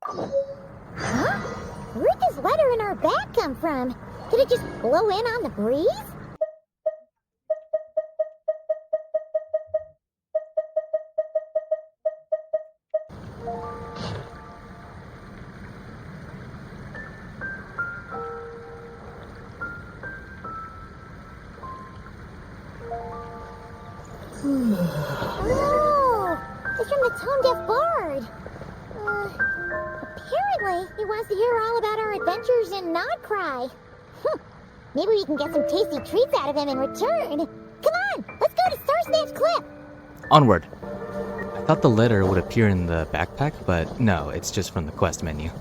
Huh? Where'd this letter in our bag come from? Did it just blow in on the breeze? Oh, it's from the tone-deaf bard. Apparently, he wants to hear all about our adventures in Nodcry. Maybe we can get some tasty treats out of him in return. Come on, let's go to Star Snatch Cliff. Onward. I thought the letter would appear in the backpack, but no, it's just from the quest menu.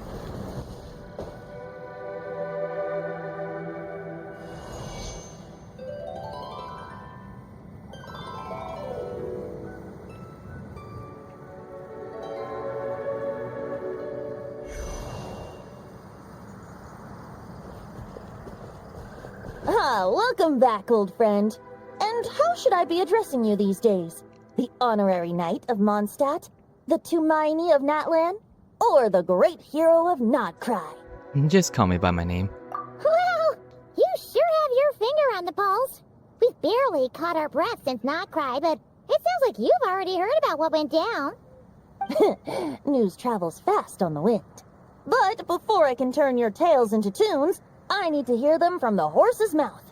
Welcome back, old friend. And how should I be addressing you these days? The honorary knight of Mondstadt? The Tumaini of Natlan? Or the great hero of Nodcry? Just call me by my name. Well, you sure have your finger on the pulse. We've barely caught our breath since Nodcry, but it sounds like you've already heard about what went down. News travels fast on the wind. But before I can turn your tales into tunes, I need to hear them from the horse's mouth.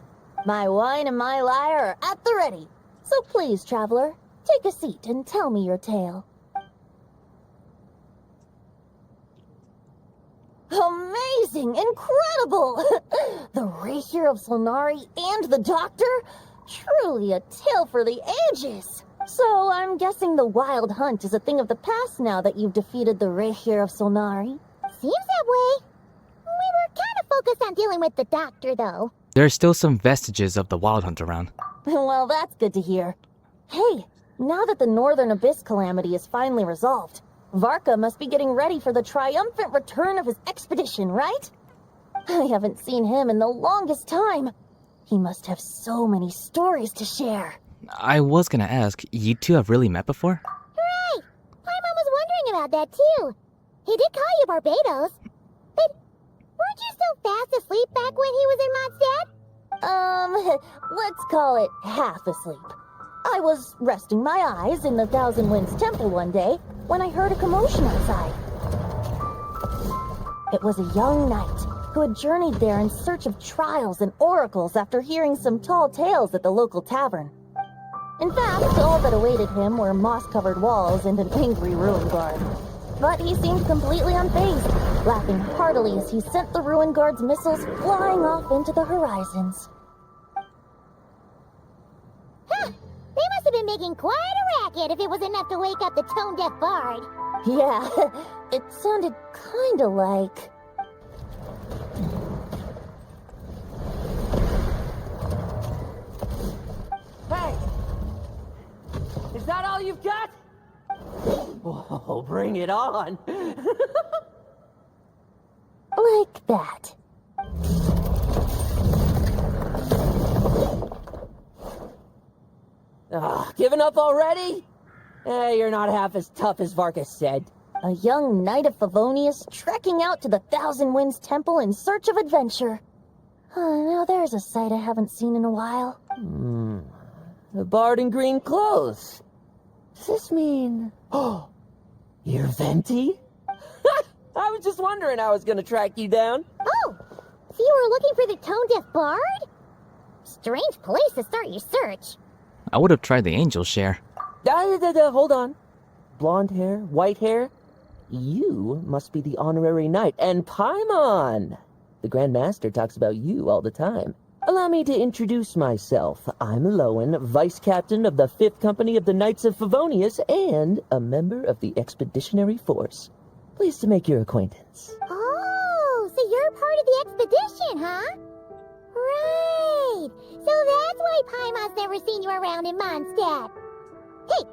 My wine and my lyre are at the ready. So please, traveler, take a seat and tell me your tale. Amazing! Incredible! The Rahier of Solnari and the Doctor? Truly a tale for the ages! So I'm guessing the wild hunt is a thing of the past now that you've defeated the Rahier of Solnari? Seems that way. We were kind of focused on dealing with the Doctor, though. There are still some vestiges of the Wild Hunt around. Well, that's good to hear. Hey, now that the Northern Abyss calamity is finally resolved, Varka must be getting ready for the triumphant return of his expedition, right? I haven't seen him in the longest time. He must have so many stories to share. I was gonna ask, you two have really met before? Right! Paimon was wondering about that, too. He did call you Barbados. But weren't you still fast asleep back when he was in Mondstadt? Let's call it half asleep. I was resting my eyes in the Thousand Winds Temple one day when I heard a commotion outside. It was a young knight who had journeyed there in search of trials and oracles after hearing some tall tales at the local tavern. In fact, all that awaited him were moss-covered walls and an angry ruin guard. But he seemed completely unfazed, laughing heartily as he sent the ruin guard's missiles flying off into the horizons. Huh! They must have been making quite a racket if it was enough to wake up the tone-deaf bard. Yeah, it sounded kinda like... Hey! Is that all you've got? Whoa, bring it on! like that. Giving up already? You're not half as tough as Varka said. A young knight of Favonius trekking out to the Thousand Winds Temple in search of adventure. Now there's a sight I haven't seen in a while. The bard in green clothes. Does this mean... Oh, you're Venti? I was just wondering how I was gonna track you down. Oh, so you were looking for the tone-deaf bard? Strange place to start your search. I would have tried the angel share. Hold on. Blonde hair, white hair. You must be the honorary knight, and Paimon! The Grand Master talks about you all the time. Allow me to introduce myself. I'm Lowen, Vice Captain of the 5th Company of the Knights of Favonius, and a member of the Expeditionary Force. Pleased to make your acquaintance. Oh, so you're part of the expedition, huh? Right. So that's why Paimon's never seen you around in Mondstadt. Hey,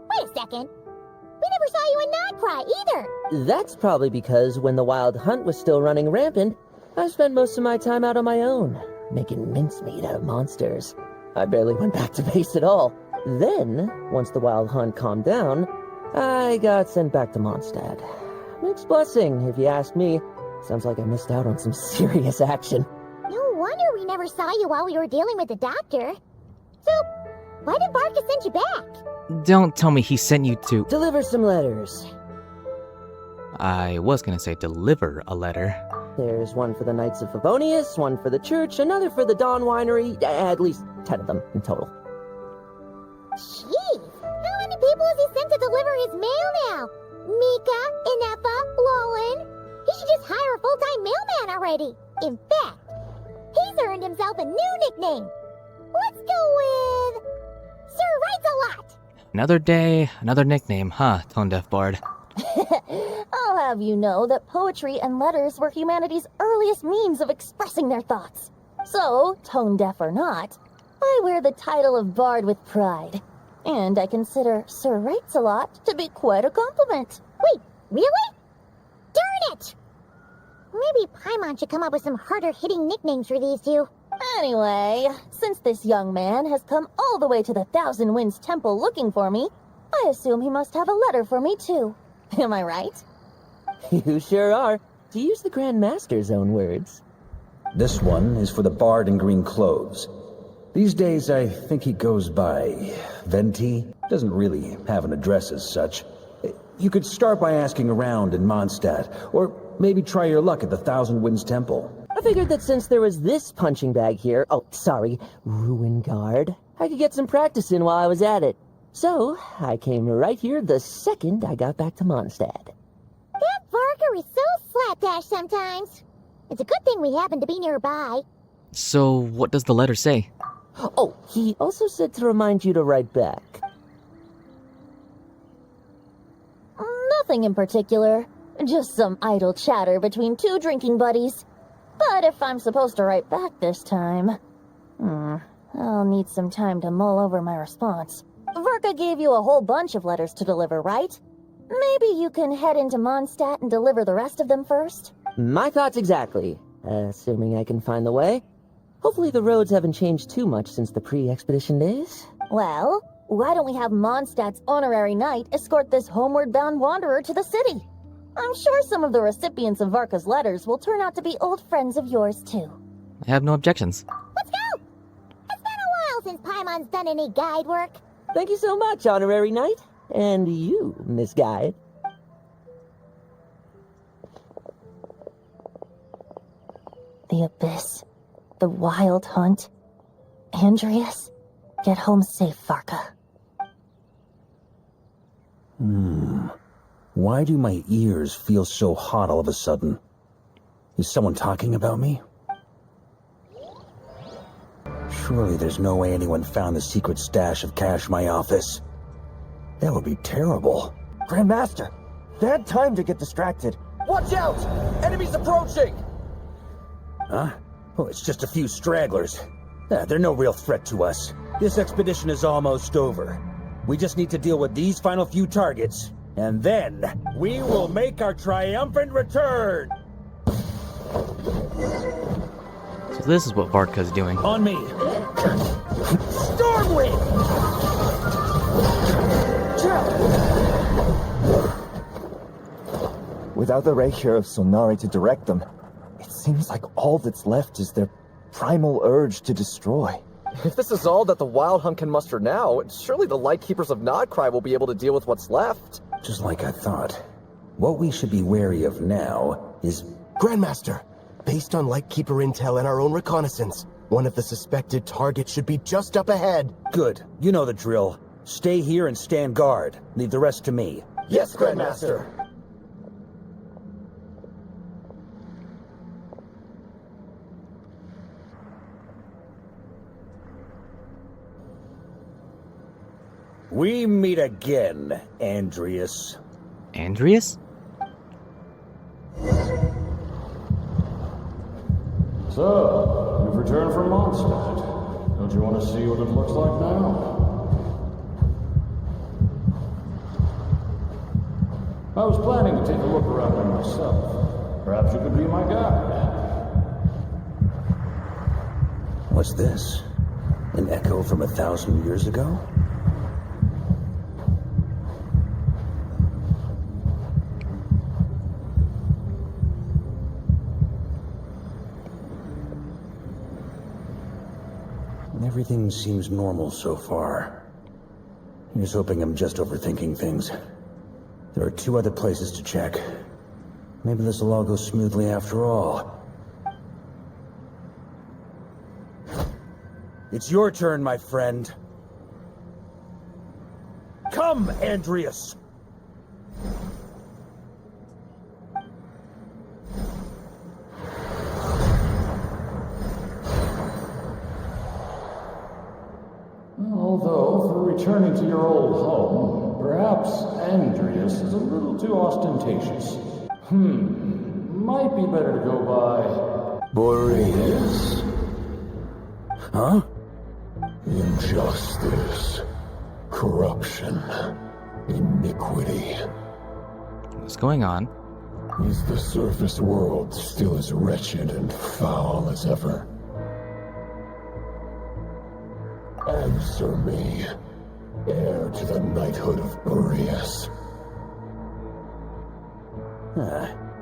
wait a second. We never saw you in Nodcry either. That's probably because when the Wild Hunt was still running rampant, I spent most of my time out on my own, making mincemeat out of monsters. I barely went back to base at all. Then, once the Wild Hunt calmed down, I got sent back to Mondstadt. mixed blessing, if you ask me. Sounds like I missed out on some serious action. No wonder we never saw you while we were dealing with the doctor. So, why did Varka send you back? Don't tell me he sent you to... Deliver some letters. I was gonna say deliver a letter. There's one for the Knights of Favonius, one for the church, another for the Dawn Winery, at least 10 of them in total. Jeez, how many people has he sent to deliver his mail now? Mika, Inefa, Lolan. He should just hire a full-time mailman already. In fact, he's earned himself a new nickname. Let's go with... Sir Writes-A-Lot. Another day, another nickname, huh, Tone Deaf Bard? I'll have you know that poetry and letters were humanity's earliest means of expressing their thoughts. So, tone deaf or not, I wear the title of Bard with pride. And I consider Sir Writes-A-Lot to be quite a compliment. Wait, really? Darn it! Maybe Paimon should come up with some harder-hitting nicknames for these two. Anyway, since this young man has come all the way to the Thousand Winds Temple looking for me, I assume he must have a letter for me too. Am I right? You sure are. To use the Grand Master's own words. This one is for the Bard in green clothes. These days, I think he goes by Venti. Doesn't really have an address as such. You could start by asking around in Mondstadt, or maybe try your luck at the Thousand Winds Temple. I figured that since there was this punching bag here, Ruin Guard, I could get some practice in while I was at it. So, I came right here the second I got back to Mondstadt. That Varka is so slapdash sometimes. It's a good thing we happen to be nearby. So, what does the letter say? Oh, he also said to remind you to write back. Nothing in particular. Just some idle chatter between two drinking buddies. But if I'm supposed to write back this time... I'll need some time to mull over my response. Varka gave you a whole bunch of letters to deliver, right? Maybe you can head into Mondstadt and deliver the rest of them first? My thoughts exactly. Assuming I can find the way. Hopefully the roads haven't changed too much since the pre-expedition days. Well, why don't we have Mondstadt's honorary knight escort this homeward-bound wanderer to the city? I'm sure some of the recipients of Varka's letters will turn out to be old friends of yours, too. I have no objections. Let's go! It's been a while since Paimon's done any guide work. Thank you so much, honorary knight. And you, Miss Guide. The Abyss. The Wild Hunt. Andreas. Get home safe, Varka. Why do my ears feel so hot all of a sudden? Is someone talking about me? Surely there's no way anyone found the secret stash of cash in my office. That would be terrible. Grandmaster, bad time to get distracted. Watch out! Enemies approaching! Huh? Oh, it's just a few stragglers. They're no real threat to us. This expedition is almost over. We just need to deal with these final few targets, and then we will make our triumphant return! So this is what Varka's doing. On me! Stormwind! Without the Reikir of Sonari to direct them, it seems like all that's left is their primal urge to destroy. If this is all that the Wild Hunt can muster now, surely the Lightkeepers of Nodcry will be able to deal with what's left. Just like I thought. What we should be wary of now is... Grandmaster, based on Lightkeeper intel and our own reconnaissance, one of the suspected targets should be just up ahead. Good. You know the drill. Stay here and stand guard. Leave the rest to me. Yes, Grandmaster. We meet again, Andreas. Andreas? So, you've returned from Mondstadt. Don't you want to see what it looks like now? I was planning to take a look around there myself. Perhaps you could be my guide. What's this? An echo from 1,000 years ago? Everything seems normal so far. Here's hoping I'm just overthinking things. There are 2 other places to check. Maybe this will all go smoothly after all. It's your turn, my friend. Come, Andreas! Although, for returning to your old home, perhaps Andreas is a little too ostentatious. Might be better to go by... Boreas. Huh? Injustice. Corruption. Iniquity. What's going on? Is the surface world still as wretched and foul as ever? Answer me, heir to the knighthood of Boreas.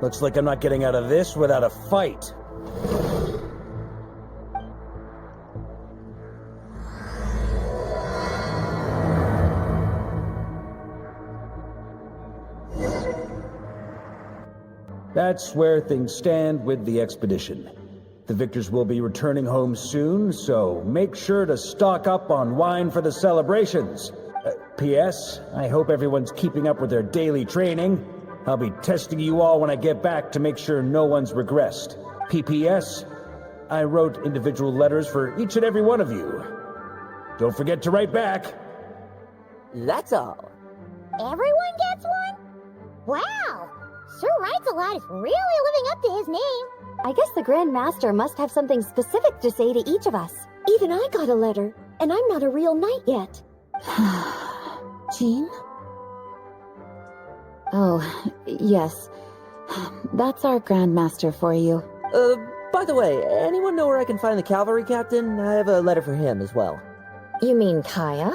Looks like I'm not getting out of this without a fight. That's where things stand with the expedition. The victors will be returning home soon, so make sure to stock up on wine for the celebrations. P.S. I hope everyone's keeping up with their daily training. I'll be testing you all when I get back to make sure no one's regressed. P.P.S. I wrote individual letters for each and every one of you. Don't forget to write back. That's all. Everyone gets one? Wow! Sir Writes a Lot is really living up to his name. I guess the Grand Master must have something specific to say to each of us. Even I got a letter, and I'm not a real knight yet. Jean? Oh, yes. That's our Grand Master for you. By the way, anyone know where I can find the cavalry captain? I have a letter for him as well. You mean Kaya?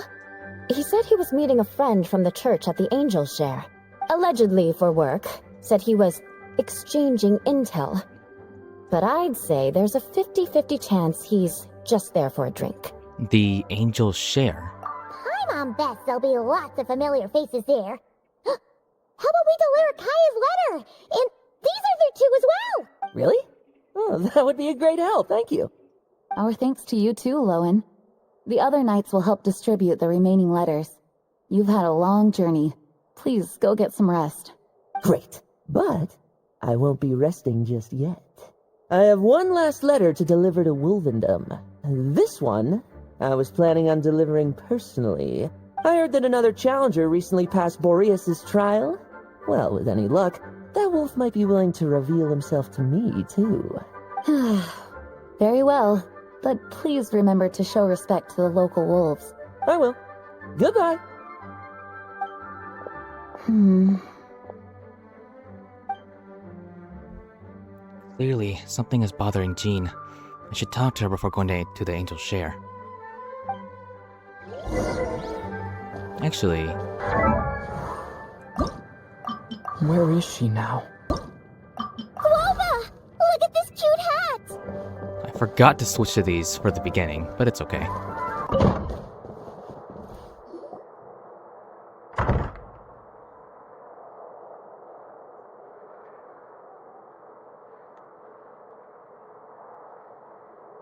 He said he was meeting a friend from the church at the Angel Share. Allegedly for work. Said he was exchanging intel. But I'd say there's a 50-50 chance he's just there for a drink. The Angel Share. Paimon bets there'll be lots of familiar faces there. How about we deliver Kaya's letter? And these are there too as well! Really? Oh, that would be a great help, thank you. Our thanks to you too, Lowen. The other knights will help distribute the remaining letters. You've had a long journey. Please go get some rest. Great, but I won't be resting just yet. I have one last letter to deliver to Wolvendom. This one, I was planning on delivering personally. I heard that another challenger recently passed Boreas' trial. Well, with any luck, that wolf might be willing to reveal himself to me, too. Very well, but please remember to show respect to the local wolves. I will. Goodbye. Clearly, something is bothering Jean. I should talk to her before going to the Angel Share. Actually... Where is she now? Guava! Look at this cute hat! I forgot to switch to these for the beginning, but it's okay.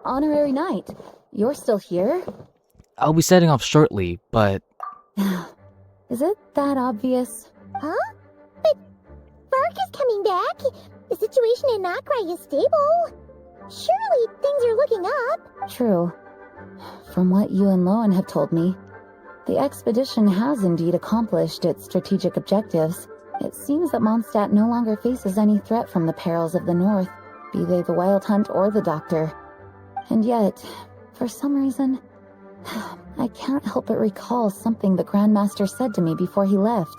Honorary Knight, you're still here? I'll be setting off shortly, but... Is it that obvious? Huh? But Varka's coming back. The situation in Nokrai is stable. Surely things are looking up. True. From what you and Lowen have told me, the expedition has indeed accomplished its strategic objectives. It seems that Mondstadt no longer faces any threat from the perils of the North, be they the Wild Hunt or the Doctor. And yet, for some reason, I can't help but recall something the Grandmaster said to me before he left.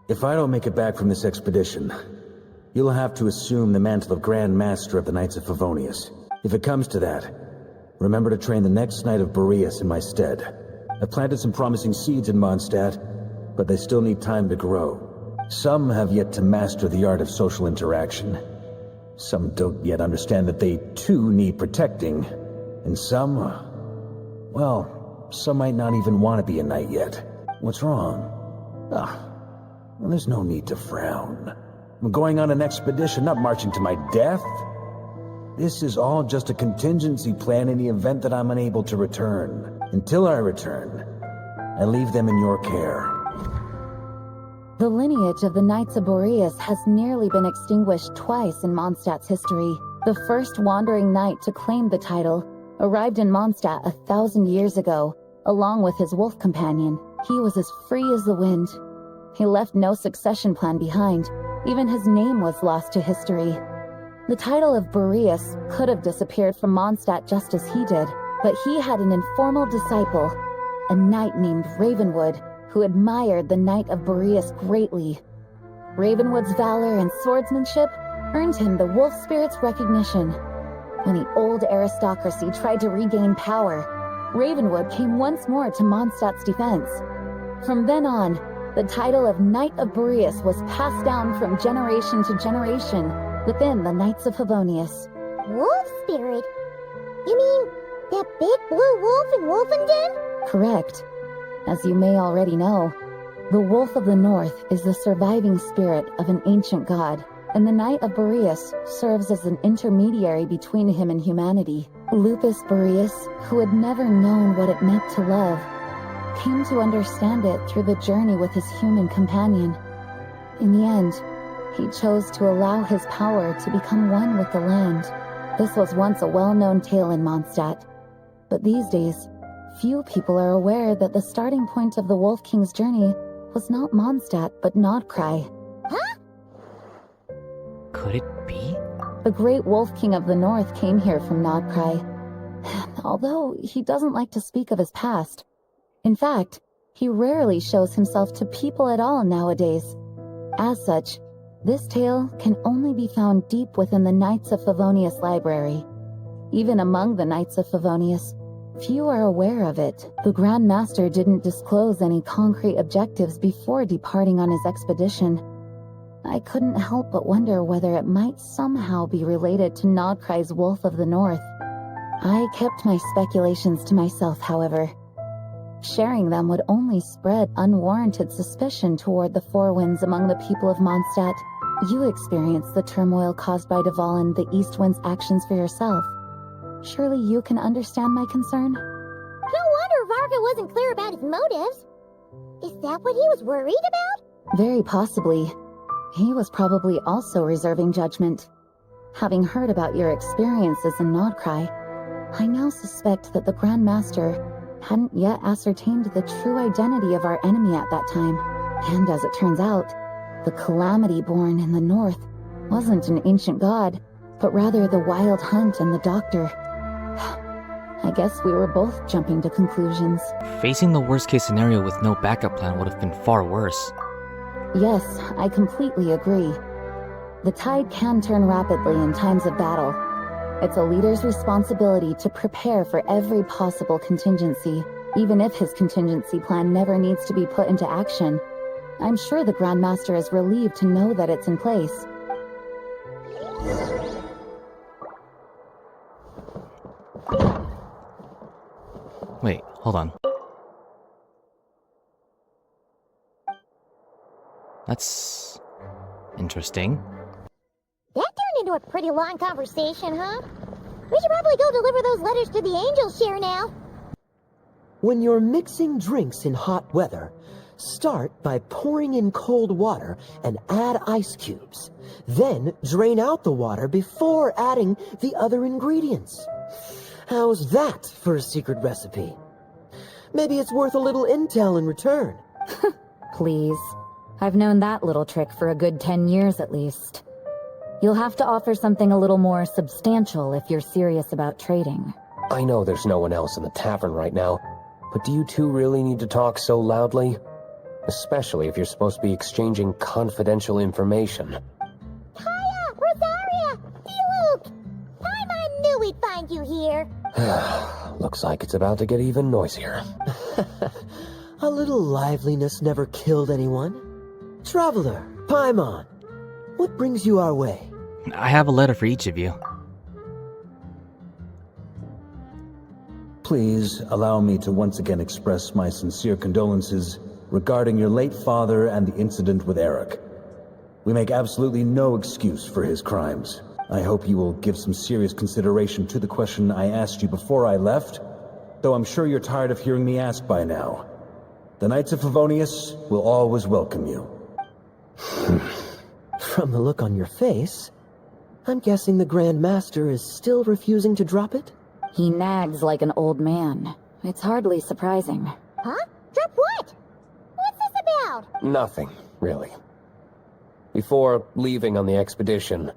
If I don't make it back from this expedition, you'll have to assume the mantle of Grand Master of the Knights of Favonius. If it comes to that, remember to train the next Knight of Boreas in my stead. I've planted some promising seeds in Mondstadt, but they still need time to grow. Some have yet to master the art of social interaction. Some don't yet understand that they, too, need protecting. And some, well, some might not even want to be a knight yet. What's wrong? Well, there's no need to frown. I'm going on an expedition, not marching to my death. This is all just a contingency plan in the event that I'm unable to return. Until I return, I leave them in your care. The lineage of the Knights of Boreas has nearly been extinguished twice in Mondstadt's history. The first wandering knight to claim the title arrived in Mondstadt 1,000 years ago, along with his wolf companion. He was as free as the wind. He left no succession plan behind. Even his name was lost to history. The title of Boreas could have disappeared from Mondstadt just as he did, but he had an informal disciple, a knight named Ravenwood, who admired the Knight of Boreas greatly. Ravenwood's valor and swordsmanship earned him the wolf spirit's recognition. When the old aristocracy tried to regain power, Ravenwood came once more to Mondstadt's defense. From then on, the title of Knight of Boreas was passed down from generation to generation within the Knights of Favonius. Wolf spirit? You mean that big blue wolf in Wolfenden? Correct. As you may already know, the Wolf of the North is the surviving spirit of an ancient god, and the Knight of Boreas serves as an intermediary between him and humanity. Lupus Boreas, who had never known what it meant to love, came to understand it through the journey with his human companion. In the end, he chose to allow his power to become one with the land. This was once a well-known tale in Mondstadt, but these days, few people are aware that the starting point of the Wolf King's journey was not Mondstadt, but Nodcry. Huh? Could it be? The great Wolf King of the North came here from Nodcry, although he doesn't like to speak of his past. In fact, he rarely shows himself to people at all nowadays. As such, this tale can only be found deep within the Knights of Favonius library. Even among the Knights of Favonius, few are aware of it. The Grand Master didn't disclose any concrete objectives before departing on his expedition. I couldn't help but wonder whether it might somehow be related to Nodcry's Wolf of the North. I kept my speculations to myself, however. Sharing them would only spread unwarranted suspicion toward the Four Winds among the people of Mondstadt. You experienced the turmoil caused by Duvall and the East Wind's actions for yourself. Surely you can understand my concern? No wonder Varka wasn't clear about his motives. Is that what he was worried about? Very possibly. He was probably also reserving judgment. Having heard about your experiences in Nodcry, I now suspect that the Grand Master hadn't yet ascertained the true identity of our enemy at that time. And as it turns out, the calamity born in the north wasn't an ancient god, but rather the Wild Hunt and the Doctor. I guess we were both jumping to conclusions. Facing the worst case scenario with no backup plan would have been far worse. Yes, I completely agree. The tide can turn rapidly in times of battle. It's a leader's responsibility to prepare for every possible contingency, even if his contingency plan never needs to be put into action. I'm sure the Grand Master is relieved to know that it's in place. Wait, hold on. That's interesting. That turned into a pretty long conversation, huh? We should probably go deliver those letters to the Angels share now. When you're mixing drinks in hot weather, start by pouring in cold water and add ice cubes. Then drain out the water before adding the other ingredients. How's that for a secret recipe? Maybe it's worth a little intel in return. Please. I've known that little trick for a good 10 years at least. You'll have to offer something a little more substantial if you're serious about trading. I know there's no one else in the tavern right now, but do you two really need to talk so loudly? Especially if you're supposed to be exchanging confidential information. Hiya, Rosaria! Look! Paimon knew we'd find you here. Looks like it's about to get even noisier. A little liveliness never killed anyone. Traveler, Paimon, what brings you our way? I have a letter for each of you. Please allow me to once again express my sincere condolences regarding your late father and the incident with Eric. We make absolutely no excuse for his crimes. I hope you will give some serious consideration to the question I asked you before I left, though I'm sure you're tired of hearing me ask by now. The Knights of Favonius will always welcome you. From the look on your face, I'm guessing the Grand Master is still refusing to drop it? He nags like an old man. It's hardly surprising. Huh? Drop what? What's this about? Nothing, really. Before leaving on the expedition,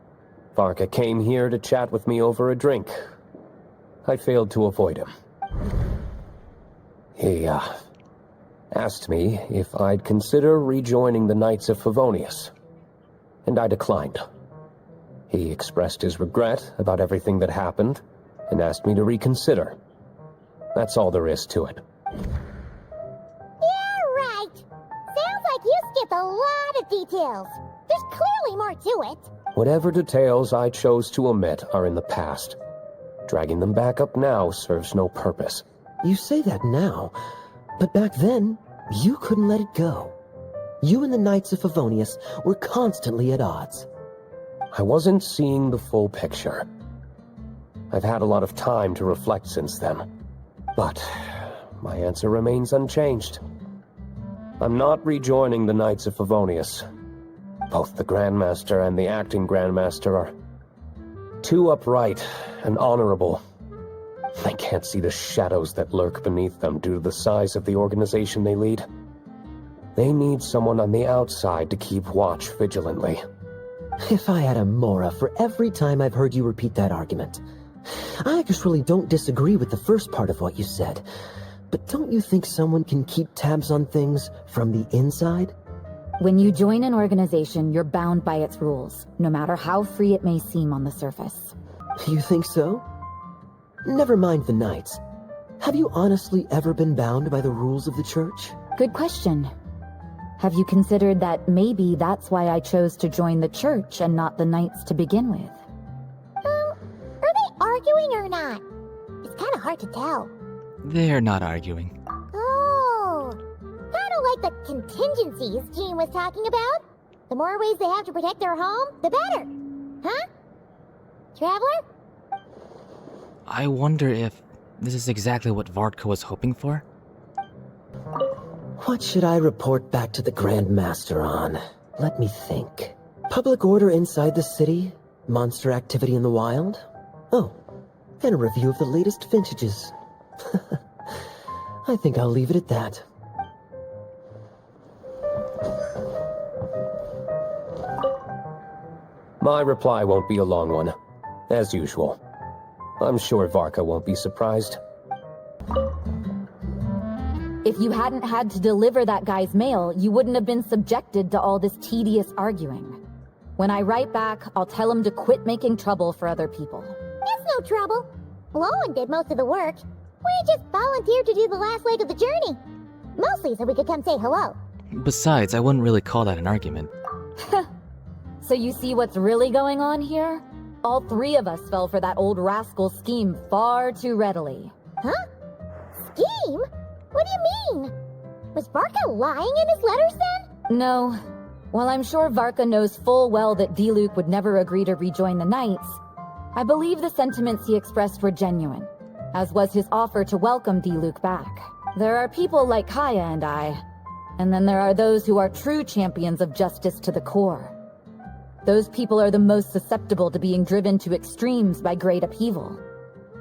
Varka came here to chat with me over a drink. I failed to avoid him. He, asked me if I'd consider rejoining the Knights of Favonius, and I declined. He expressed his regret about everything that happened, and asked me to reconsider. That's all there is to it. Yeah, right. Sounds like you skipped a lot of details. There's clearly more to it. Whatever details I chose to omit are in the past. Dragging them back up now serves no purpose. You say that now, but back then, you couldn't let it go. You and the Knights of Favonius were constantly at odds. I wasn't seeing the full picture. I've had a lot of time to reflect since then. But my answer remains unchanged. I'm not rejoining the Knights of Favonius. Both the Grandmaster and the acting Grandmaster are too upright and honorable. I can't see the shadows that lurk beneath them due to the size of the organization they lead. They need someone on the outside to keep watch vigilantly. If I had a Mora for every time I've heard you repeat that argument. I actually don't disagree with the first part of what you said, but don't you think someone can keep tabs on things from the inside? When you join an organization, you're bound by its rules, no matter how free it may seem on the surface. You think so? Never mind the Knights. Have you honestly ever been bound by the rules of the Church? Good question. Have you considered that maybe that's why I chose to join the Church and not the Knights to begin with? Are they arguing or not? It's kind of hard to tell. They're not arguing. Oh, kind of like the contingencies Jean was talking about. The more ways they have to protect their home, the better. Huh? Traveler? I wonder if this is exactly what Varka was hoping for? What should I report back to the Grand Master on? Let me think. Public order inside the city? Monster activity in the wild? Oh, and a review of the latest vintages. I think I'll leave it at that. My reply won't be a long one, as usual. I'm sure Varka won't be surprised. If you hadn't had to deliver that guy's mail, you wouldn't have been subjected to all this tedious arguing. When I write back, I'll tell him to quit making trouble for other people. It's no trouble. Lowen did most of the work. We just volunteered to do the last leg of the journey. Mostly so we could come say hello. Besides, I wouldn't really call that an argument. So you see what's really going on here? All three of us fell for that old rascal's scheme far too readily. Huh? Scheme? What do you mean? Was Varka lying in his letters then? No. While I'm sure Varka knows full well that Diluc would never agree to rejoin the Knights, I believe the sentiments he expressed were genuine, as was his offer to welcome Diluc back. There are people like Kaya and I, and then there are those who are true champions of justice to the core. Those people are the most susceptible to being driven to extremes by great upheaval.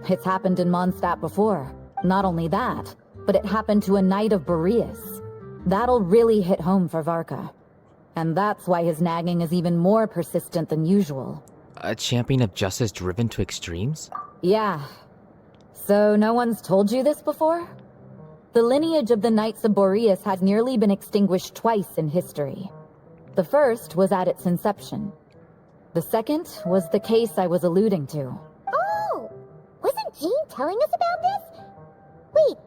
It's happened in Mondstadt before. Not only that, but it happened to a Knight of Boreas. That'll really hit home for Varka. And that's why his nagging is even more persistent than usual. A champion of justice driven to extremes? Yeah. So no one's told you this before? The lineage of the Knights of Boreas had nearly been extinguished twice in history. The first was at its inception. The second was the case I was alluding to. Oh! Wasn't Jean telling us about this? Wait,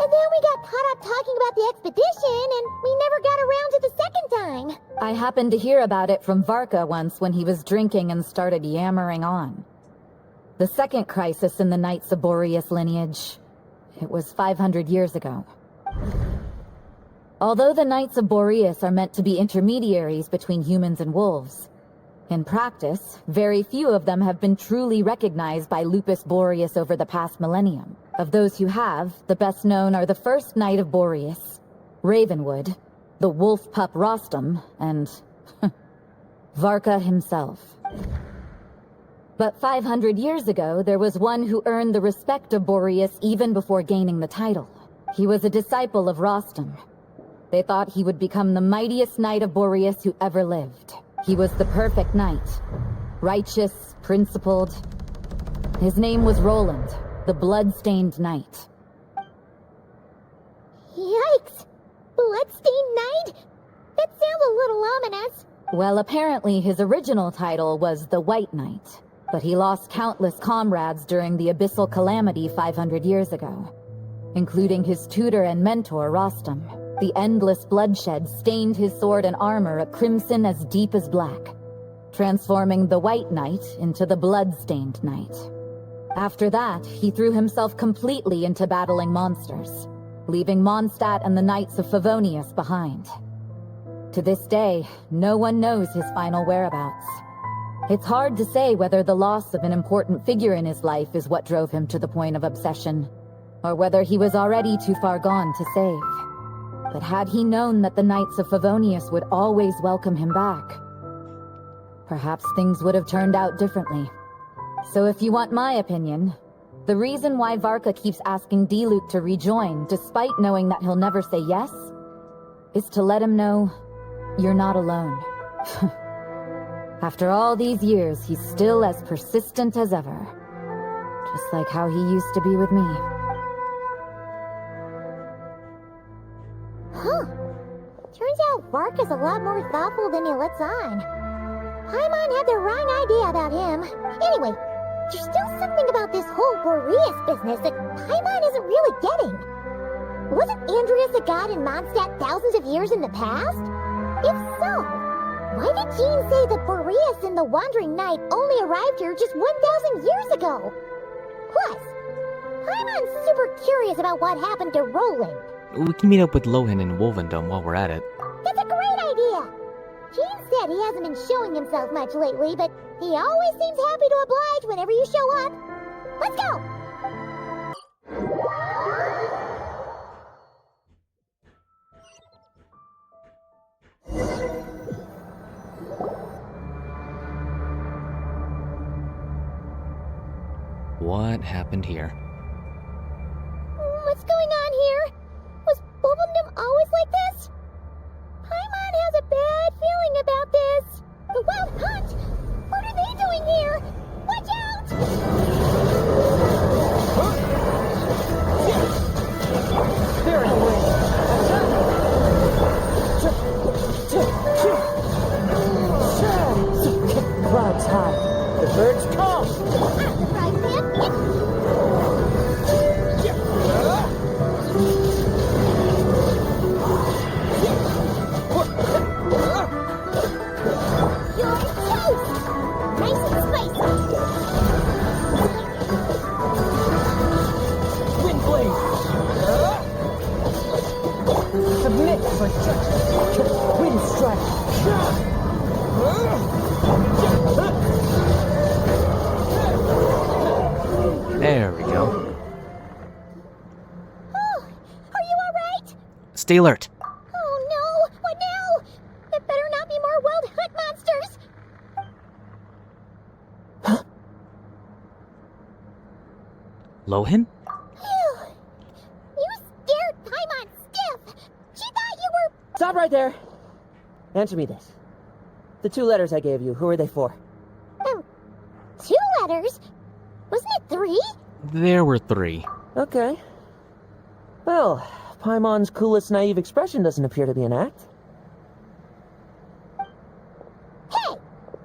and then we got caught up talking about the expedition, and we never got around to the second time. I happened to hear about it from Varka once when he was drinking and started yammering on. The second crisis in the Knights of Boreas lineage It was 500 years ago. Although the Knights of Boreas are meant to be intermediaries between humans and wolves, in practice, very few of them have been truly recognized by Lupus Boreas over the past millennium. Of those who have, the best known are the first Knight of Boreas, Ravenwood, the wolf pup Rostam, and Varka himself. But 500 years ago, there was one who earned the respect of Boreas even before gaining the title. He was a disciple of Rostam. They thought he would become the mightiest Knight of Boreas who ever lived. He was the perfect knight. Righteous, principled. His name was Roland, the blood-stained knight. Yikes! Bloodstained Knight? That sounds a little ominous. Well, apparently his original title was the White Knight, but he lost countless comrades during the Abyssal Calamity 500 years ago, including his tutor and mentor, Rostam. The endless bloodshed stained his sword and armor a crimson as deep as black, transforming the White Knight into the Blood-Stained Knight. After that, he threw himself completely into battling monsters, leaving Mondstadt and the Knights of Favonius behind. To this day, no one knows his final whereabouts. It's hard to say whether the loss of an important figure in his life is what drove him to the point of obsession, or whether he was already too far gone to save. But had he known that the Knights of Favonius would always welcome him back, perhaps things would have turned out differently. So if you want my opinion, the reason why Varka keeps asking Diluc to rejoin, despite knowing that he'll never say yes, is to let him know you're not alone. After all these years, he's still as persistent as ever. Just like how he used to be with me. Huh. Turns out Varka's a lot more thoughtful than he lets on. Paimon had the wrong idea about him. Anyway, there's still something about this whole Boreas business that Paimon isn't really getting. Wasn't Andreas a god in Mondstadt thousands of years in the past? If so, why did Jean say that Boreas and the Wandering Knight only arrived here just 1,000 years ago? Plus, Paimon's super curious about what happened to Roland. We can meet up with Lohan in Wolvendom while we're at it. That's a great idea! Jean said he hasn't been showing himself much lately, but he always seems happy to oblige whenever you show up. Let's go! What happened here? What's going on here? Was Wolvendom always like this? Paimon has a bad feeling about this. The Wild Hunt! What are they doing here? Watch out! They're in the way. Clouds high. The birds come. Surprise, man! You're toast! Nice and spicy! Wind blade. Submit for judgment. Wind strike. There we go. Oh, are you alright? Stay alert. Oh no! What now? There better not be more Wild Hunt monsters! Lohan? Phew! You scared Paimon stiff! She thought you were... Stop right there. Answer me this. The 2 letters I gave you, who are they for? 2 letters? Wasn't it 3? There were 3. Okay. Well, Paimon's coolest naive expression doesn't appear to be an act. Hey!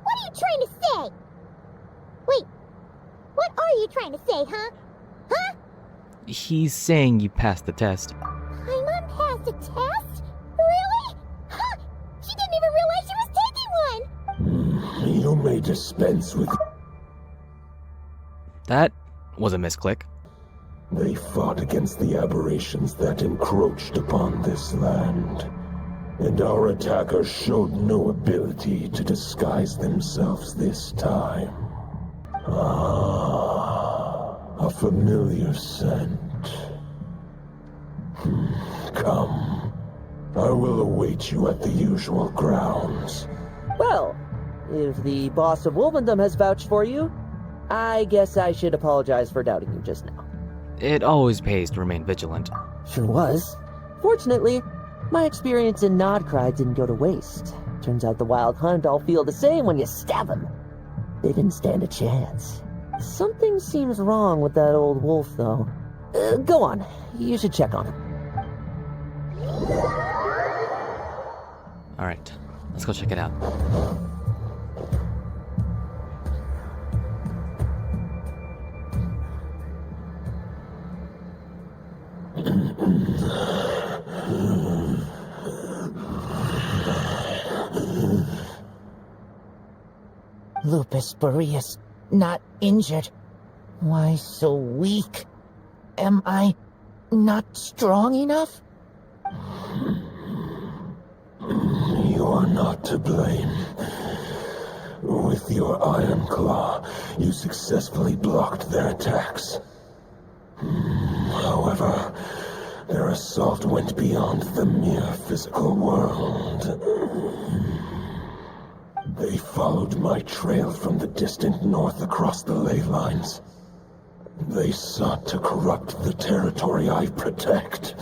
What are you trying to say? Wait, what are you trying to say, huh? Huh? He's saying you passed the test. Paimon passed a test? Really? Huh! She didn't even realize she was taking one! You may dispense with... That was a misclick. They fought against the aberrations that encroached upon this land, and our attackers showed no ability to disguise themselves this time. Ah, a familiar scent. Come, I will await you at the usual grounds. Well, if the boss of Wolvendom has vouched for you, I guess I should apologize for doubting you just now. It always pays to remain vigilant. Sure was. Fortunately, my experience in Nodcry didn't go to waste. Turns out the Wild Hunt all feel the same when you stab them. They didn't stand a chance. Something seems wrong with that old wolf, though. Go on. You should check on him. Alright, let's go check it out. Lupus Boreas, not injured. Why so weak? Am I not strong enough? You are not to blame. With your Iron Claw, you successfully blocked their attacks. However, their assault went beyond the mere physical world. They followed my trail from the distant north across the ley lines. They sought to corrupt the territory I protect.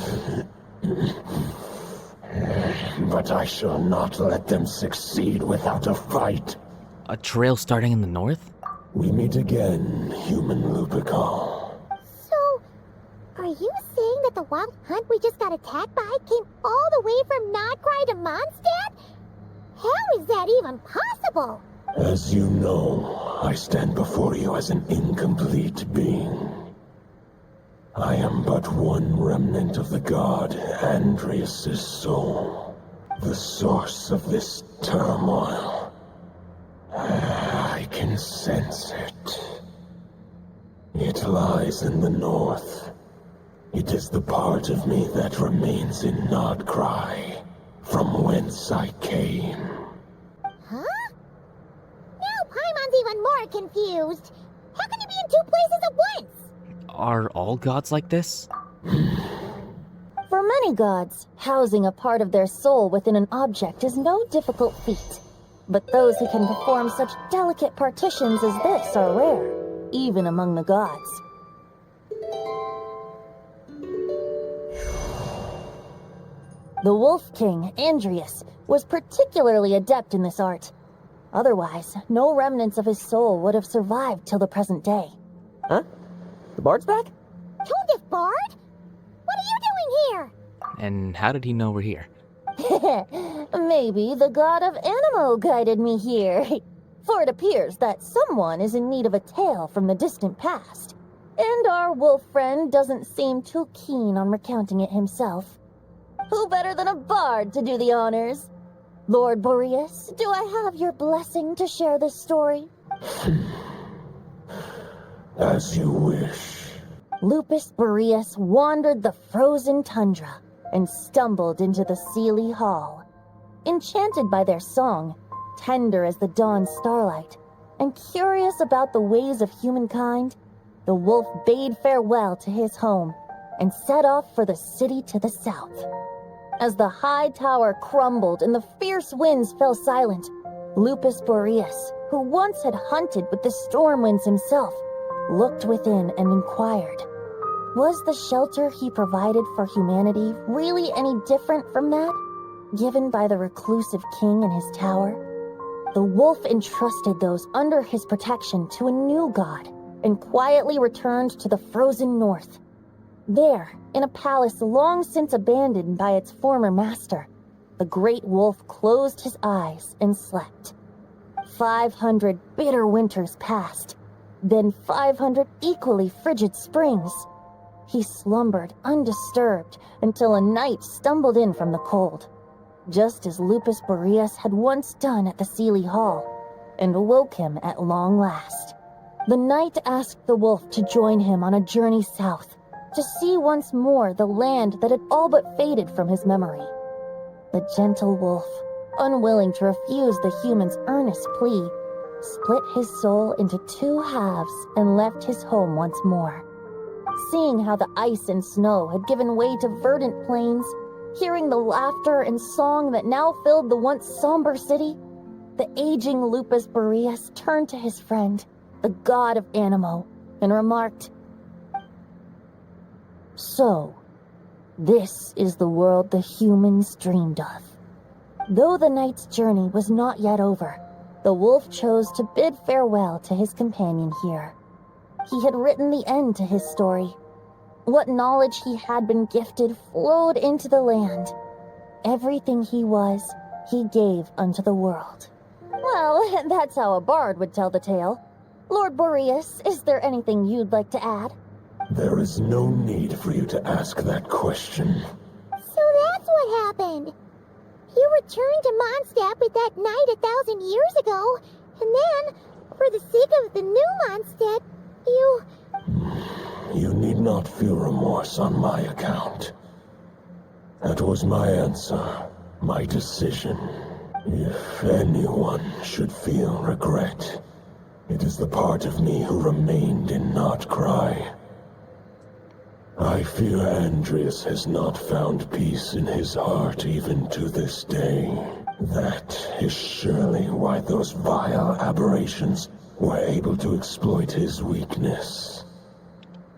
But I shall not let them succeed without a fight. A trail starting in the north? We meet again, human Lupical. So, are you saying that the Wild Hunt we just got attacked by came all the way from Nodcry to Mondstadt? How is that even possible? As you know, I stand before you as an incomplete being. I am but one remnant of the god Andrias' soul, the source of this turmoil. I can sense it. It lies in the north. It is the part of me that remains in Nodcry, from whence I came. Huh? Now Paimon's even more confused. How can you be in two places at once? Are all gods like this? For many gods, housing a part of their soul within an object is no difficult feat. But those who can perform such delicate partitions as this are rare, even among the gods. The Wolf King, Andrias, was particularly adept in this art. Otherwise, no remnants of his soul would have survived till the present day. Huh? The bard's back? Tondif Bard? What are you doing here? And how did he know we're here? Maybe the god of Animo guided me here. For it appears that someone is in need of a tale from the distant past. And our wolf friend doesn't seem too keen on recounting it himself. Who better than a bard to do the honors? Lord Boreas, do I have your blessing to share this story? As you wish. Lupus Boreas wandered the frozen tundra and stumbled into the Seelie Hall. Enchanted by their song, tender as the dawn starlight, and curious about the ways of humankind, the wolf bade farewell to his home and set off for the city to the south. As the high tower crumbled and the fierce winds fell silent, Lupus Boreas, who once had hunted with the storm winds himself, looked within and inquired, was the shelter he provided for humanity really any different from that, given by the reclusive king in his tower? The wolf entrusted those under his protection to a new god and quietly returned to the frozen north. There, in a palace long since abandoned by its former master, the great wolf closed his eyes and slept. 500 bitter winters passed, then 500 equally frigid springs. He slumbered undisturbed until a night stumbled in from the cold, just as Lupus Boreas had once done at the Seelie Hall, and awoke him at long last. The night asked the wolf to join him on a journey south, to see once more the land that had all but faded from his memory. The gentle wolf, unwilling to refuse the human's earnest plea, split his soul into two halves and left his home once more. Seeing how the ice and snow had given way to verdant plains, hearing the laughter and song that now filled the once somber city, the aging Lupus Boreas turned to his friend, the god of Animo, and remarked, "So, this is the world the humans dreamed of." Though the knight's journey was not yet over, the wolf chose to bid farewell to his companion here. He had written the end to his story. What knowledge he had been gifted flowed into the land. Everything he was, he gave unto the world. Well, that's how a bard would tell the tale. Lord Boreas, is there anything you'd like to add? There is no need for you to ask that question. So that's what happened. You returned to Mondstadt with that knight 1,000 years ago, and then, for the sake of the new Mondstadt, you... You need not feel remorse on my account. That was my answer, my decision. If anyone should feel regret, it is the part of me who remained in Notcry. I fear Andreas has not found peace in his heart even to this day. That is surely why those vile aberrations were able to exploit his weakness,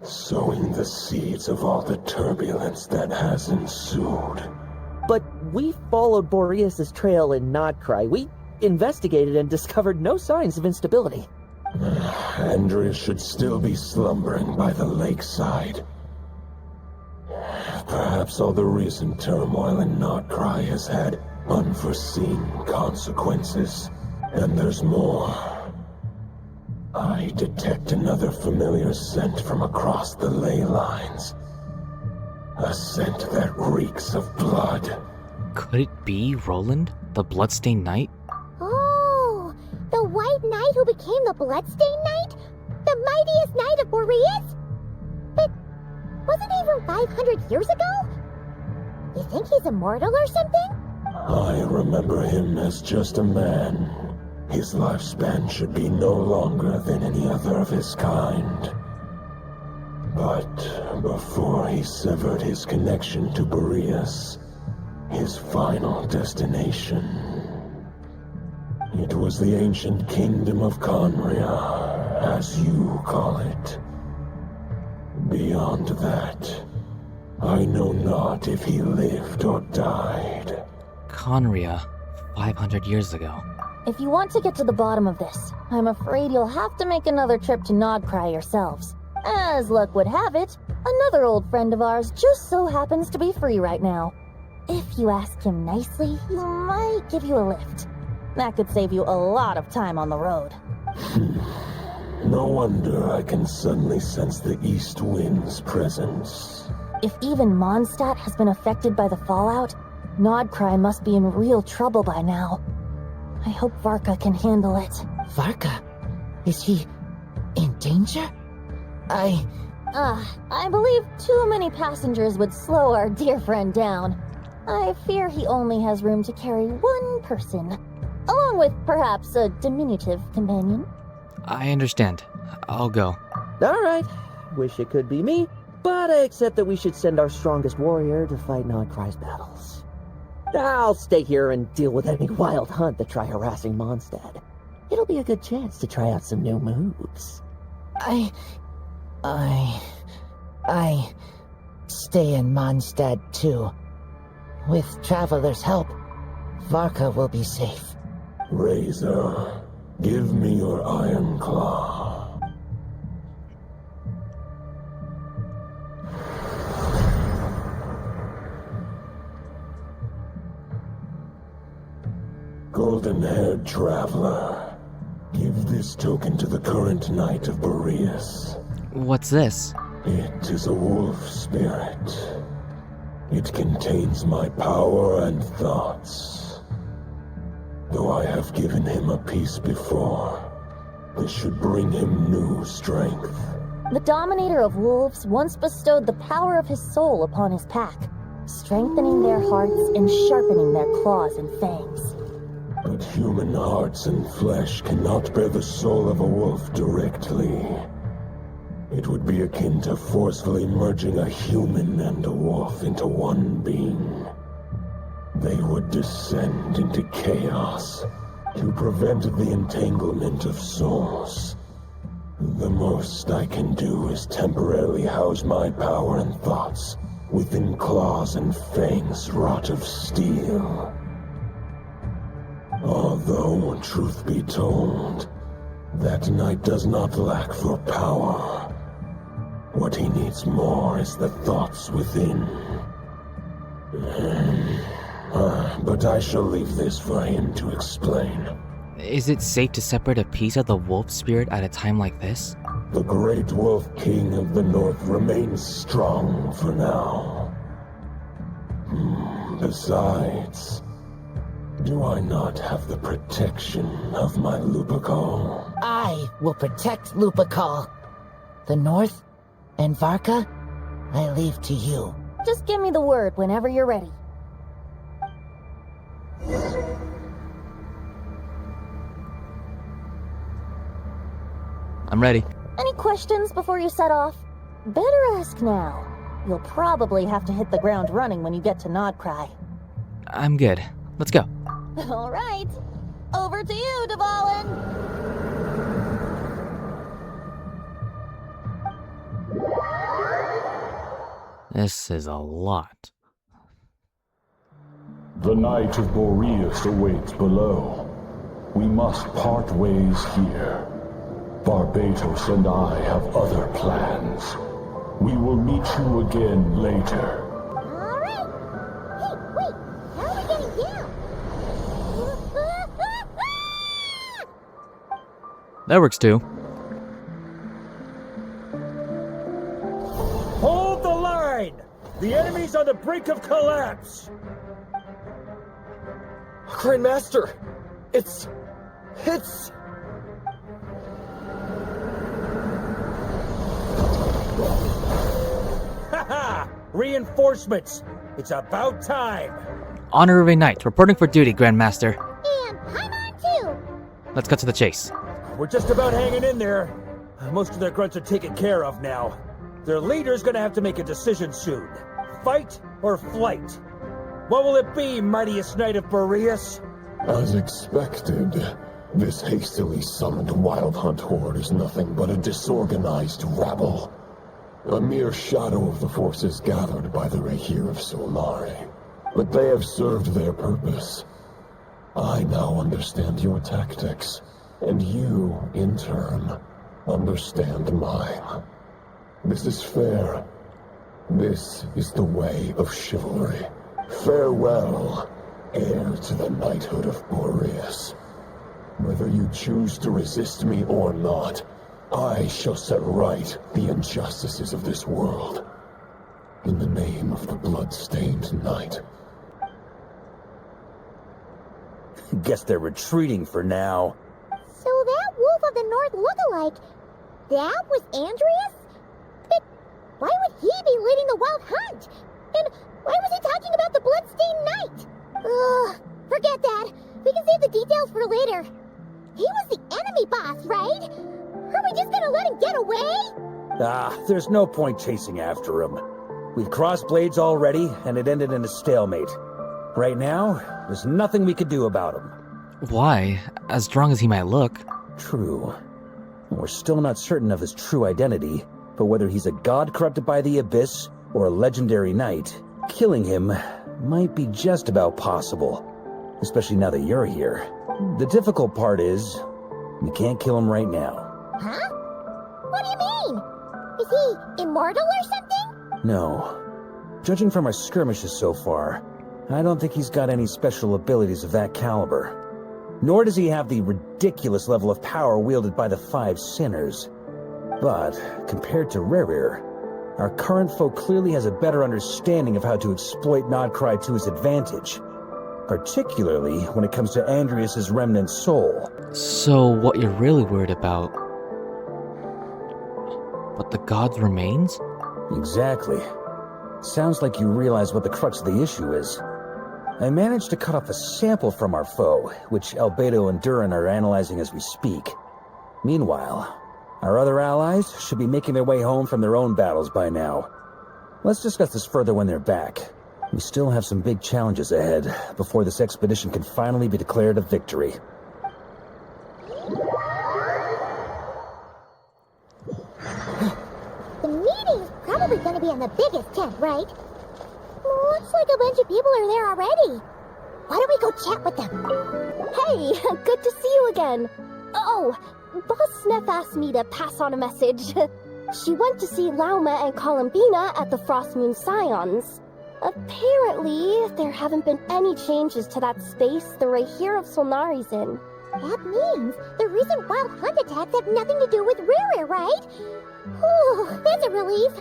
sowing the seeds of all the turbulence that has ensued. But we followed Boreas' trail in Notcry. We investigated and discovered no signs of instability. Andreas should still be slumbering by the lakeside. Perhaps all the recent turmoil in Notcry has had unforeseen consequences. And there's more. I detect another familiar scent from across the ley lines. A scent that reeks of blood. Could it be Roland, the Bloodstained Knight? Oh, the White Knight who became the Bloodstained Knight? The mightiest knight of Boreas? But wasn't he from 500 years ago? You think he's immortal or something? I remember him as just a man. His lifespan should be no longer than any other of his kind. But before he severed his connection to Boreas, his final destination, it was the ancient kingdom of Conria, as you call it. Beyond that, I know not if he lived or died. Conria, 500 years ago. If you want to get to the bottom of this, I'm afraid you'll have to make another trip to Nodcry yourselves. As luck would have it, another old friend of ours just so happens to be free right now. If you ask him nicely, he might give you a lift. That could save you a lot of time on the road. No wonder I can suddenly sense the east wind's presence. If even Mondstadt has been affected by the fallout, Nodcry must be in real trouble by now. I hope Varka can handle it. Varka? Is he in danger? I believe too many passengers would slow our dear friend down. I fear he only has room to carry one person, along with perhaps a diminutive companion. I understand. I'll go. All right. Wish it could be me, but I accept that we should send our strongest warrior to fight Nodcry's battles. I'll stay here and deal with any wild hunt that try harassing Mondstadt. It'll be a good chance to try out some new moves. I stay in Mondstadt too. With Traveler's help, Varka will be safe. Razor, give me your iron claw. Golden-haired traveler, give this token to the current knight of Boreas. What's this? It is a wolf spirit. It contains my power and thoughts. Though I have given him a piece before, this should bring him new strength. The Dominator of Wolves once bestowed the power of his soul upon his pack, strengthening their hearts and sharpening their claws and fangs. But human hearts and flesh cannot bear the soul of a wolf directly. It would be akin to forcefully merging a human and a wolf into one being. They would descend into chaos to prevent the entanglement of souls. The most I can do is temporarily house my power and thoughts within claws and fangs wrought of steel. Although, truth be told, that knight does not lack for power. What he needs more is the thoughts within. But I shall leave this for him to explain. Is it safe to separate a piece of the wolf spirit at a time like this? The great wolf king of the north remains strong for now. Besides, do I not have the protection of my Lupacol? I will protect Lupacol. The North and Varka, I leave to you. Just give me the word whenever you're ready. I'm ready. Any questions before you set off? Better ask now. You'll probably have to hit the ground running when you get to Nodcry. I'm good. Let's go. All right. Over to you, Dvalin. This is a lot. The Knight of Boreas awaits below. We must part ways here. Barbatos and I have other plans. We will meet you again later. All right. Hey, wait. How are we getting down? That works too. Hold the line! The enemy's on the brink of collapse! Grandmaster! It's... Haha! Reinforcements! It's about time! Honorary Knight, reporting for duty, Grandmaster. And Paimon too! Let's cut to the chase. We're just about hanging in there. Most of their grunts are taken care of now. Their leader's gonna have to make a decision soon. Fight or flight? What will it be, mightiest Knight of Boreas? As expected, this hastily summoned Wild Hunt horde is nothing but a disorganized rabble. A mere shadow of the forces gathered by the Rahir of Solari. But they have served their purpose. I now understand your tactics, and you, in turn, understand mine. This is fair. This is the way of chivalry. Farewell, heir to the knighthood of Boreas. Whether you choose to resist me or not, I shall set right the injustices of this world. In the name of the blood-stained knight. Guess they're retreating for now. So that Wolf of the North look-alike, that was Andreas? But why would he be leading the Wild Hunt? And why was he talking about the Bloodstained Knight? Ugh, forget that. We can save the details for later. He was the enemy boss, right? Are we just gonna let him get away? There's no point chasing after him. We've crossed blades already, and it ended in a stalemate. Right now, there's nothing we could do about him. Why? As strong as he might look. True. We're still not certain of his true identity, but whether he's a god corrupted by the Abyss or a legendary knight, killing him might be just about possible, especially now that you're here. The difficult part is, we can't kill him right now. Huh? What do you mean? Is he immortal or something? No. Judging from our skirmishes so far, I don't think he's got any special abilities of that caliber. Nor does he have the ridiculous level of power wielded by the Five Sinners. But, compared to Rerir, our current foe clearly has a better understanding of how to exploit Nodcry to his advantage. Particularly when it comes to Andreas' remnant soul. So what you're really worried about... But the god's remains? Exactly. Sounds like you realize what the crux of the issue is. I managed to cut off a sample from our foe, which Albedo and Durin are analyzing as we speak. Meanwhile, our other allies should be making their way home from their own battles by now. Let's discuss this further when they're back. We still have some big challenges ahead before this expedition can finally be declared a victory. The meeting's probably gonna be in the biggest tent, right? Looks like a bunch of people are there already. Why don't we go chat with them? Hey, good to see you again. Oh, Boss Sneff asked me to pass on a message. She went to see Lauma and Columbina at the Frostmoon Scions. Apparently, there haven't been any changes to that space the Rahir of Solnari's in. That means the recent wild hunt attacks have nothing to do with Riri, right? Whew, that's a relief.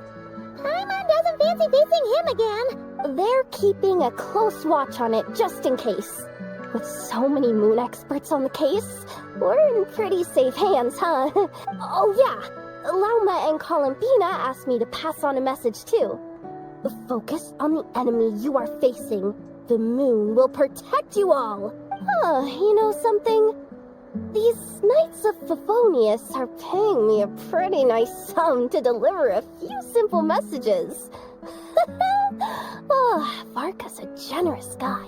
Paimon doesn't fancy facing him again. They're keeping a close watch on it just in case. With so many moon experts on the case, we're in pretty safe hands, huh? Oh yeah, Lauma and Columbina asked me to pass on a message too. Focus on the enemy you are facing. The moon will protect you all. Huh, you know something? These Knights of Favonius are paying me a pretty nice sum to deliver a few simple messages. Oh, Varka's a generous guy.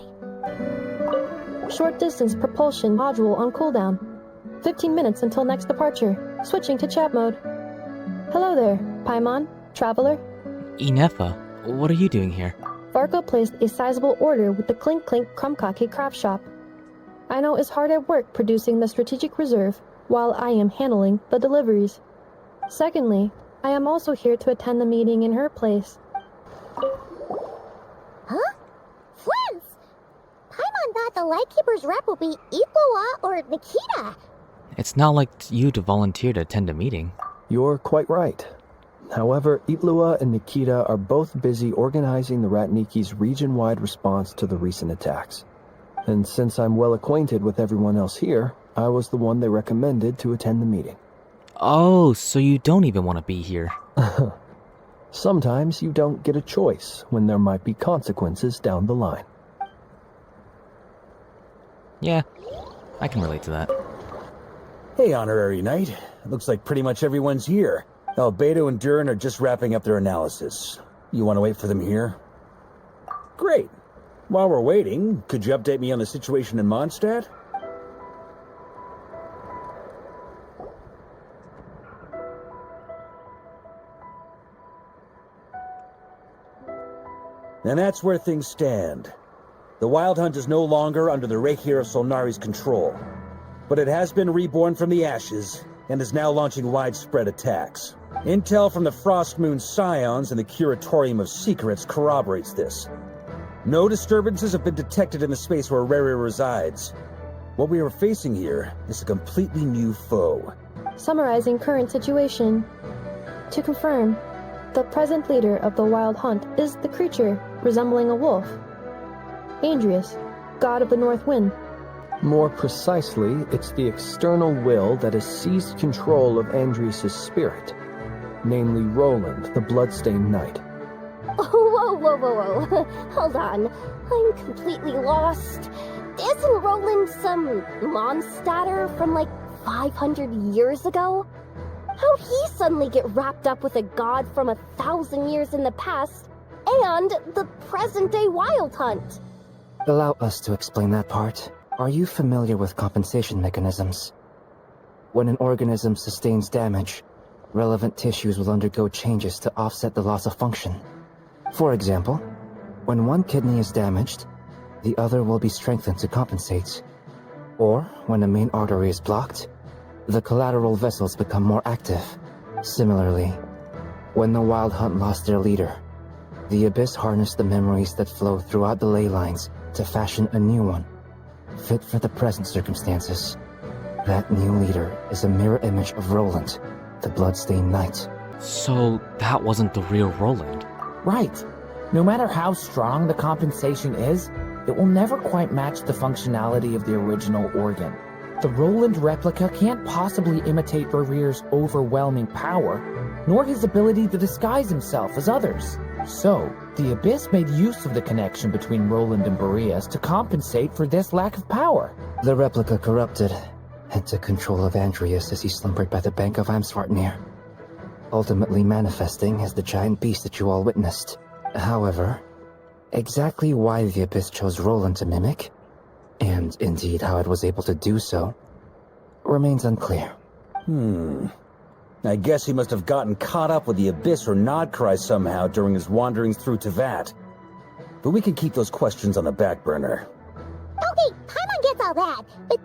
Short distance propulsion module on cooldown. 15 minutes until next departure. Switching to chat mode. Hello there, Paimon, Traveler. Inefa, what are you doing here? Varka placed a sizable order with the Clink Clink Krumkake craft shop. I know is hard at work producing the strategic reserve, while I am handling the deliveries. Secondly, I am also here to attend the meeting in her place. Huh? Friends! Paimon thought the Lightkeeper's rep will be Iqua or Nikita. It's not like you to volunteer to attend a meeting. You're quite right. However, Itlua and Nikita are both busy organizing the Ratniki's region-wide response to the recent attacks. And since I'm well acquainted with everyone else here, I was the one they recommended to attend the meeting. Oh, so you don't even want to be here. Sometimes you don't get a choice when there might be consequences down the line. Yeah, I can relate to that. Hey, Honorary Knight. Looks like pretty much everyone's here. Albedo and Durin are just wrapping up their analysis. You want to wait for them here? Great. While we're waiting, could you update me on the situation in Mondstadt? And that's where things stand. The Wild Hunt is no longer under the Rahir of Solnari's control, but it has been reborn from the ashes and is now launching widespread attacks. Intel from the Frostmoon Scions and the Curatorium of Secrets corroborates this. No disturbances have been detected in the space where Riri resides. What we are facing here is a completely new foe. Summarizing current situation. To confirm, the present leader of the Wild Hunt is the creature resembling a wolf. Andrius, god of the North Wind. More precisely, it's the external will that has seized control of Andrius' spirit, namely Roland, the Bloodstained Knight. Whoa. Hold on. I'm completely lost. Isn't Roland some Mondstadter from like 500 years ago? How'd he suddenly get wrapped up with a god from 1,000 years in the past and the present-day Wild Hunt? Allow us to explain that part. Are you familiar with compensation mechanisms? When an organism sustains damage, relevant tissues will undergo changes to offset the loss of function. For example, when one kidney is damaged, the other will be strengthened to compensate. Or, when a main artery is blocked, the collateral vessels become more active. Similarly, when the Wild Hunt lost their leader, the Abyss harnessed the memories that flow throughout the ley lines to fashion a new one, fit for the present circumstances. That new leader is a mirror image of Roland, the Bloodstained Knight. So that wasn't the real Roland. Right. No matter how strong the compensation is, it will never quite match the functionality of the original organ. The Roland replica can't possibly imitate Rarir's overwhelming power, nor his ability to disguise himself as others. So, the Abyss made use of the connection between Roland and Boreas to compensate for this lack of power. The replica corrupted and took control of Andreas as he slumbered by the bank of Amsvartnir, ultimately manifesting as the giant beast that you all witnessed. However, exactly why the Abyss chose Roland to mimic, and indeed how it was able to do so, remains unclear. I guess he must have gotten caught up with the Abyss or Nodcry somehow during his wanderings through Tevat. But we can keep those questions on the back burner. Okay, Paimon gets all that, but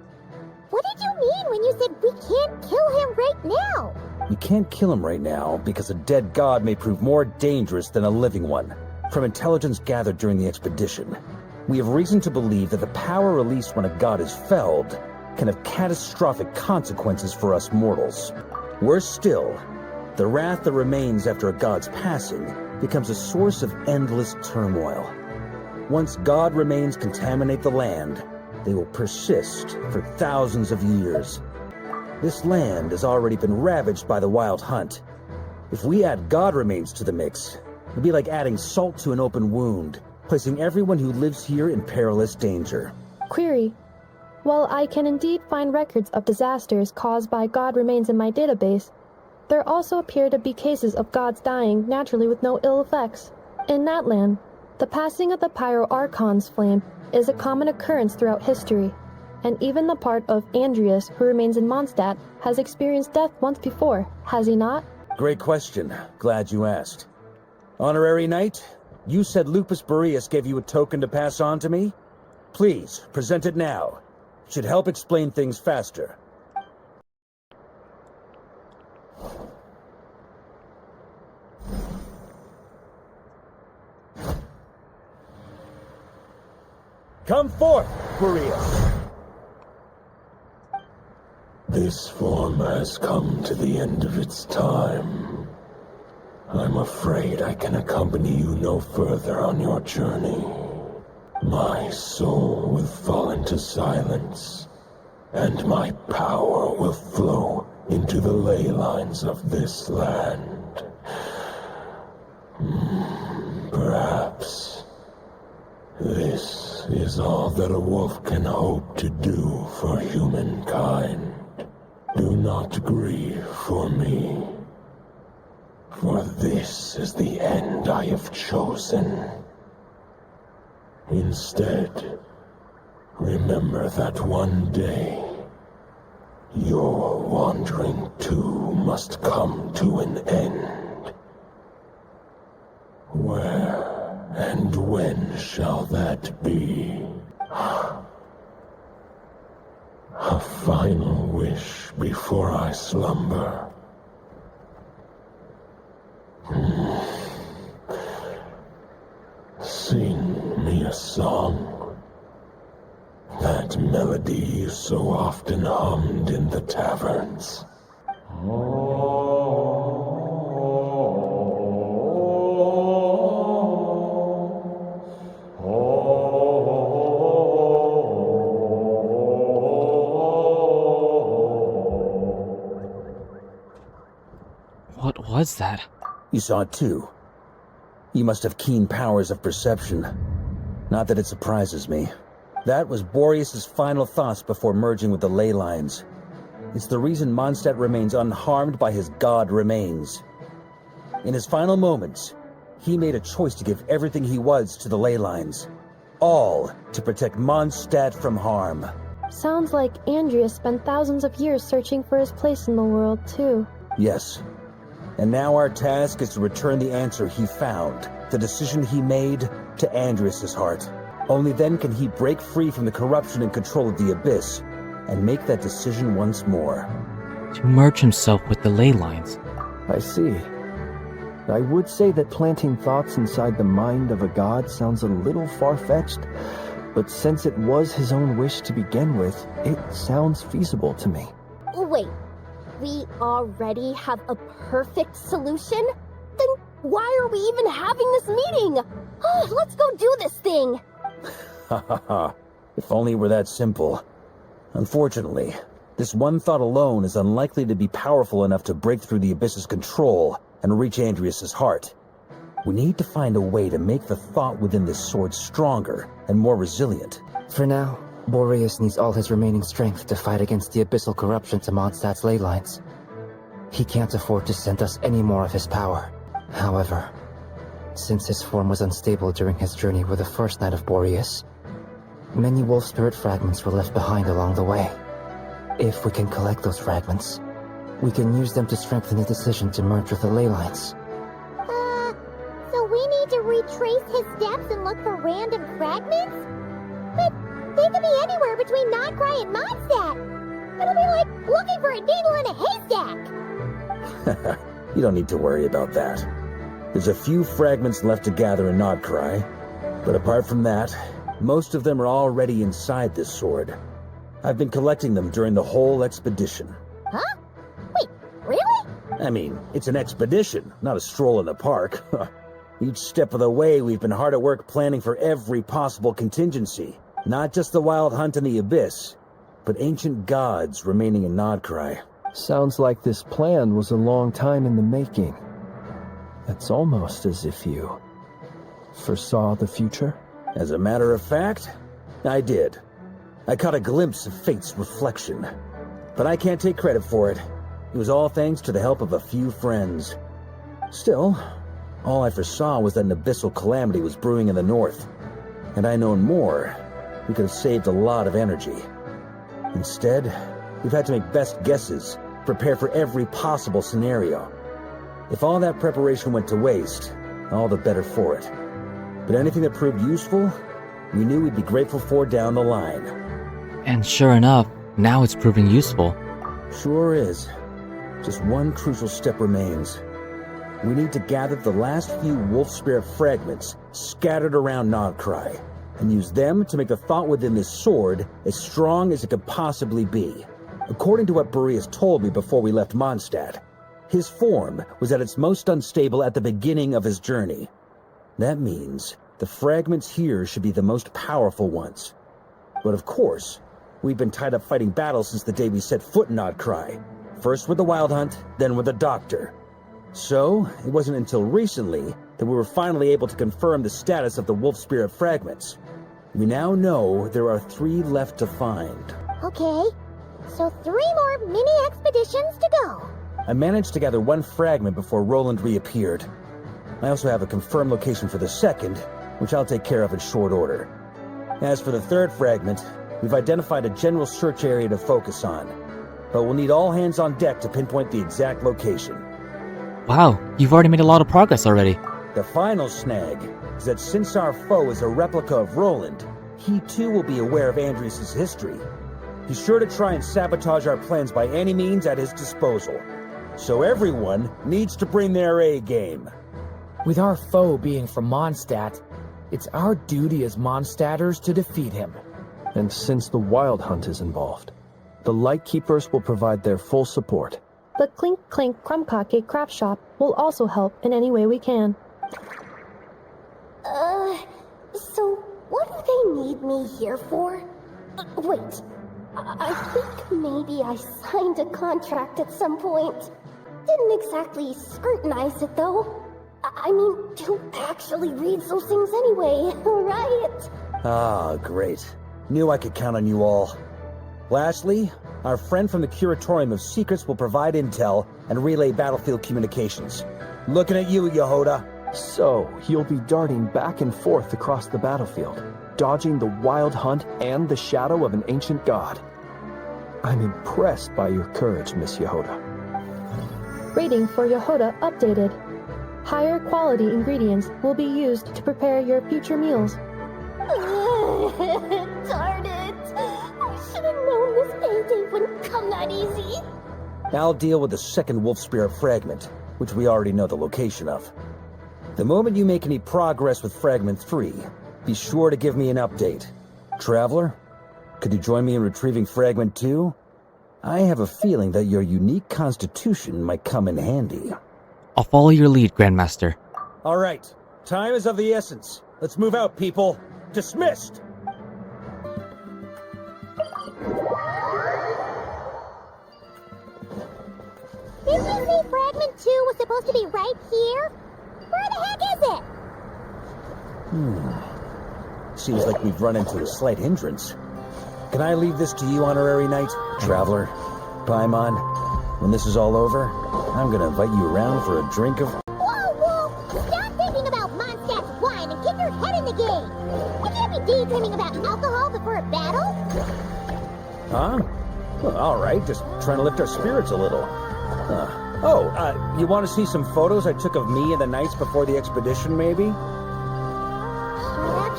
what did you mean when you said we can't kill him right now? You can't kill him right now because a dead god may prove more dangerous than a living one. From intelligence gathered during the expedition, we have reason to believe that the power released when a god is felled can have catastrophic consequences for us mortals. Worse still, the wrath that remains after a god's passing becomes a source of endless turmoil. Once god remains contaminate the land, they will persist for thousands of years. This land has already been ravaged by the Wild Hunt. If we add god remains to the mix, it'd be like adding salt to an open wound, placing everyone who lives here in perilous danger. Query. While I can indeed find records of disasters caused by god remains in my database, there also appear to be cases of gods dying naturally with no ill effects. In that land, the passing of the Pyro-Archon's flame is a common occurrence throughout history, and even the part of Andreas who remains in Mondstadt has experienced death once before, has he not? Great question. Glad you asked. Honorary Knight, you said Lupus Boreas gave you a token to pass on to me? Please, present it now. It should help explain things faster. Come forth, Boreas. This form has come to the end of its time. I'm afraid I can accompany you no further on your journey. My soul will fall into silence, and my power will flow into the ley lines of this land. Perhaps this is all that a wolf can hope to do for humankind. Do not grieve for me, for this is the end I have chosen. Instead, remember that one day, your wandering too must come to an end. Where and when shall that be? A final wish before I slumber. Sing me a song. That melody you so often hummed in the taverns. What was that? You saw it too. You must have keen powers of perception. Not that it surprises me. That was Boreas' final thoughts before merging with the ley lines. It's the reason Mondstadt remains unharmed by his god remains. In his final moments, he made a choice to give everything he was to the ley lines. All to protect Mondstadt from harm. Sounds like Andreas spent thousands of years searching for his place in the world, too. Yes. And now our task is to return the answer he found, the decision he made, to Andreas' heart. Only then can he break free from the corruption and control of the Abyss, and make that decision once more. To merge himself with the ley lines. I see. I would say that planting thoughts inside the mind of a god sounds a little far-fetched, but since it was his own wish to begin with, it sounds feasible to me. Wait, we already have a perfect solution? Then why are we even having this meeting? Let's go do this thing! Ha ha ha. If only it were that simple. Unfortunately, this one thought alone is unlikely to be powerful enough to break through the Abyss's control and reach Andrias's heart. We need to find a way to make the thought within this sword stronger and more resilient. For now, Boreas needs all his remaining strength to fight against the abyssal corruption to Mondstadt's ley lines. He can't afford to send us any more of his power. However, since his form was unstable during his journey with the first night of Boreas, many wolf spirit fragments were left behind along the way. If we can collect those fragments, we can use them to strengthen the decision to merge with the ley lines. So we need to retrace his steps and look for random fragments? But they could be anywhere between Nodcry and Mondstadt. It'll be like looking for a needle in a haystack. You don't need to worry about that. There's a few fragments left to gather in Nodcry, but apart from that, most of them are already inside this sword. I've been collecting them during the whole expedition. Huh? Wait, really? I mean, it's an expedition, not a stroll in the park. Each step of the way, we've been hard at work planning for every possible contingency. Not just the wild hunt in the abyss, but ancient gods remaining in Nodcry. Sounds like this plan was a long time in the making. It's almost as if you foresaw the future. As a matter of fact, I did. I caught a glimpse of fate's reflection. But I can't take credit for it. It was all thanks to the help of a few friends. Still, all I foresaw was that an abyssal calamity was brewing in the north. Had I known more, we could have saved a lot of energy. Instead, we've had to make best guesses, prepare for every possible scenario. If all that preparation went to waste, all the better for it. But anything that proved useful, we knew we'd be grateful for down the line. And sure enough, now it's proving useful. Sure is. Just one crucial step remains. We need to gather the last few wolf spirit fragments scattered around Nodcry, and use them to make the thought within this sword as strong as it could possibly be. According to what Boreas told me before we left Mondstadt, his form was at its most unstable at the beginning of his journey. That means the fragments here should be the most powerful ones. But of course, we've been tied up fighting battles since the day we set foot in Nodcry. First with the Wild Hunt, then with the Doctor. So, it wasn't until recently that we were finally able to confirm the status of the Wolf Spirit fragments. We now know there are 3 left to find. Okay, so 3 more mini-expeditions to go. I managed to gather 1 fragment before Roland reappeared. I also have a confirmed location for the second, which I'll take care of in short order. As for the 3rd fragment, we've identified a general search area to focus on, but we'll need all hands on deck to pinpoint the exact location. Wow, you've already made a lot of progress already. The final snag is that since our foe is a replica of Roland, he too will be aware of Andrias's history. He's sure to try and sabotage our plans by any means at his disposal. So everyone needs to bring their A game. With our foe being from Mondstadt, it's our duty as Mondstadters to defeat him. And since the Wild Hunt is involved, the Lightkeepers will provide their full support. The Clink Clink Krumkake craft shop will also help in any way we can. So what do they need me here for? Wait, I think maybe I signed a contract at some point. Didn't exactly scrutinize it, though. I mean, don't actually read those things anyway, right? Ah, great. Knew I could count on you all. Lastly, our friend from the Curatorium of Secrets will provide intel and relay battlefield communications. Looking at you, Yehoda. So, you'll be darting back and forth across the battlefield, dodging the Wild Hunt and the shadow of an ancient god. I'm impressed by your courage, Miss Yehoda. Rating for Yehoda updated. Higher quality ingredients will be used to prepare your future meals. Darn it! I should have known this payday wouldn't come that easy. I'll deal with the second Wolf Spirit fragment, which we already know the location of. The moment you make any progress with Fragment 3, be sure to give me an update. Traveler, could you join me in retrieving Fragment 2? I have a feeling that your unique constitution might come in handy. I'll follow your lead, Grandmaster. All right, time is of the essence. Let's move out, people. Dismissed! Did you say Fragment 2 was supposed to be right here? Where the heck is it? Seems like we've run into a slight hindrance. Can I leave this to you, Honorary Knight? Traveler? Paimon? When this is all over, I'm gonna invite you around for a drink of... Whoa! Stop thinking about Mondstadt's wine and keep your head in the game! You can't be daydreaming about alcohol before a battle! Huh? Well, alright, just trying to lift our spirits a little. You want to see some photos I took of me and the knights before the expedition, maybe?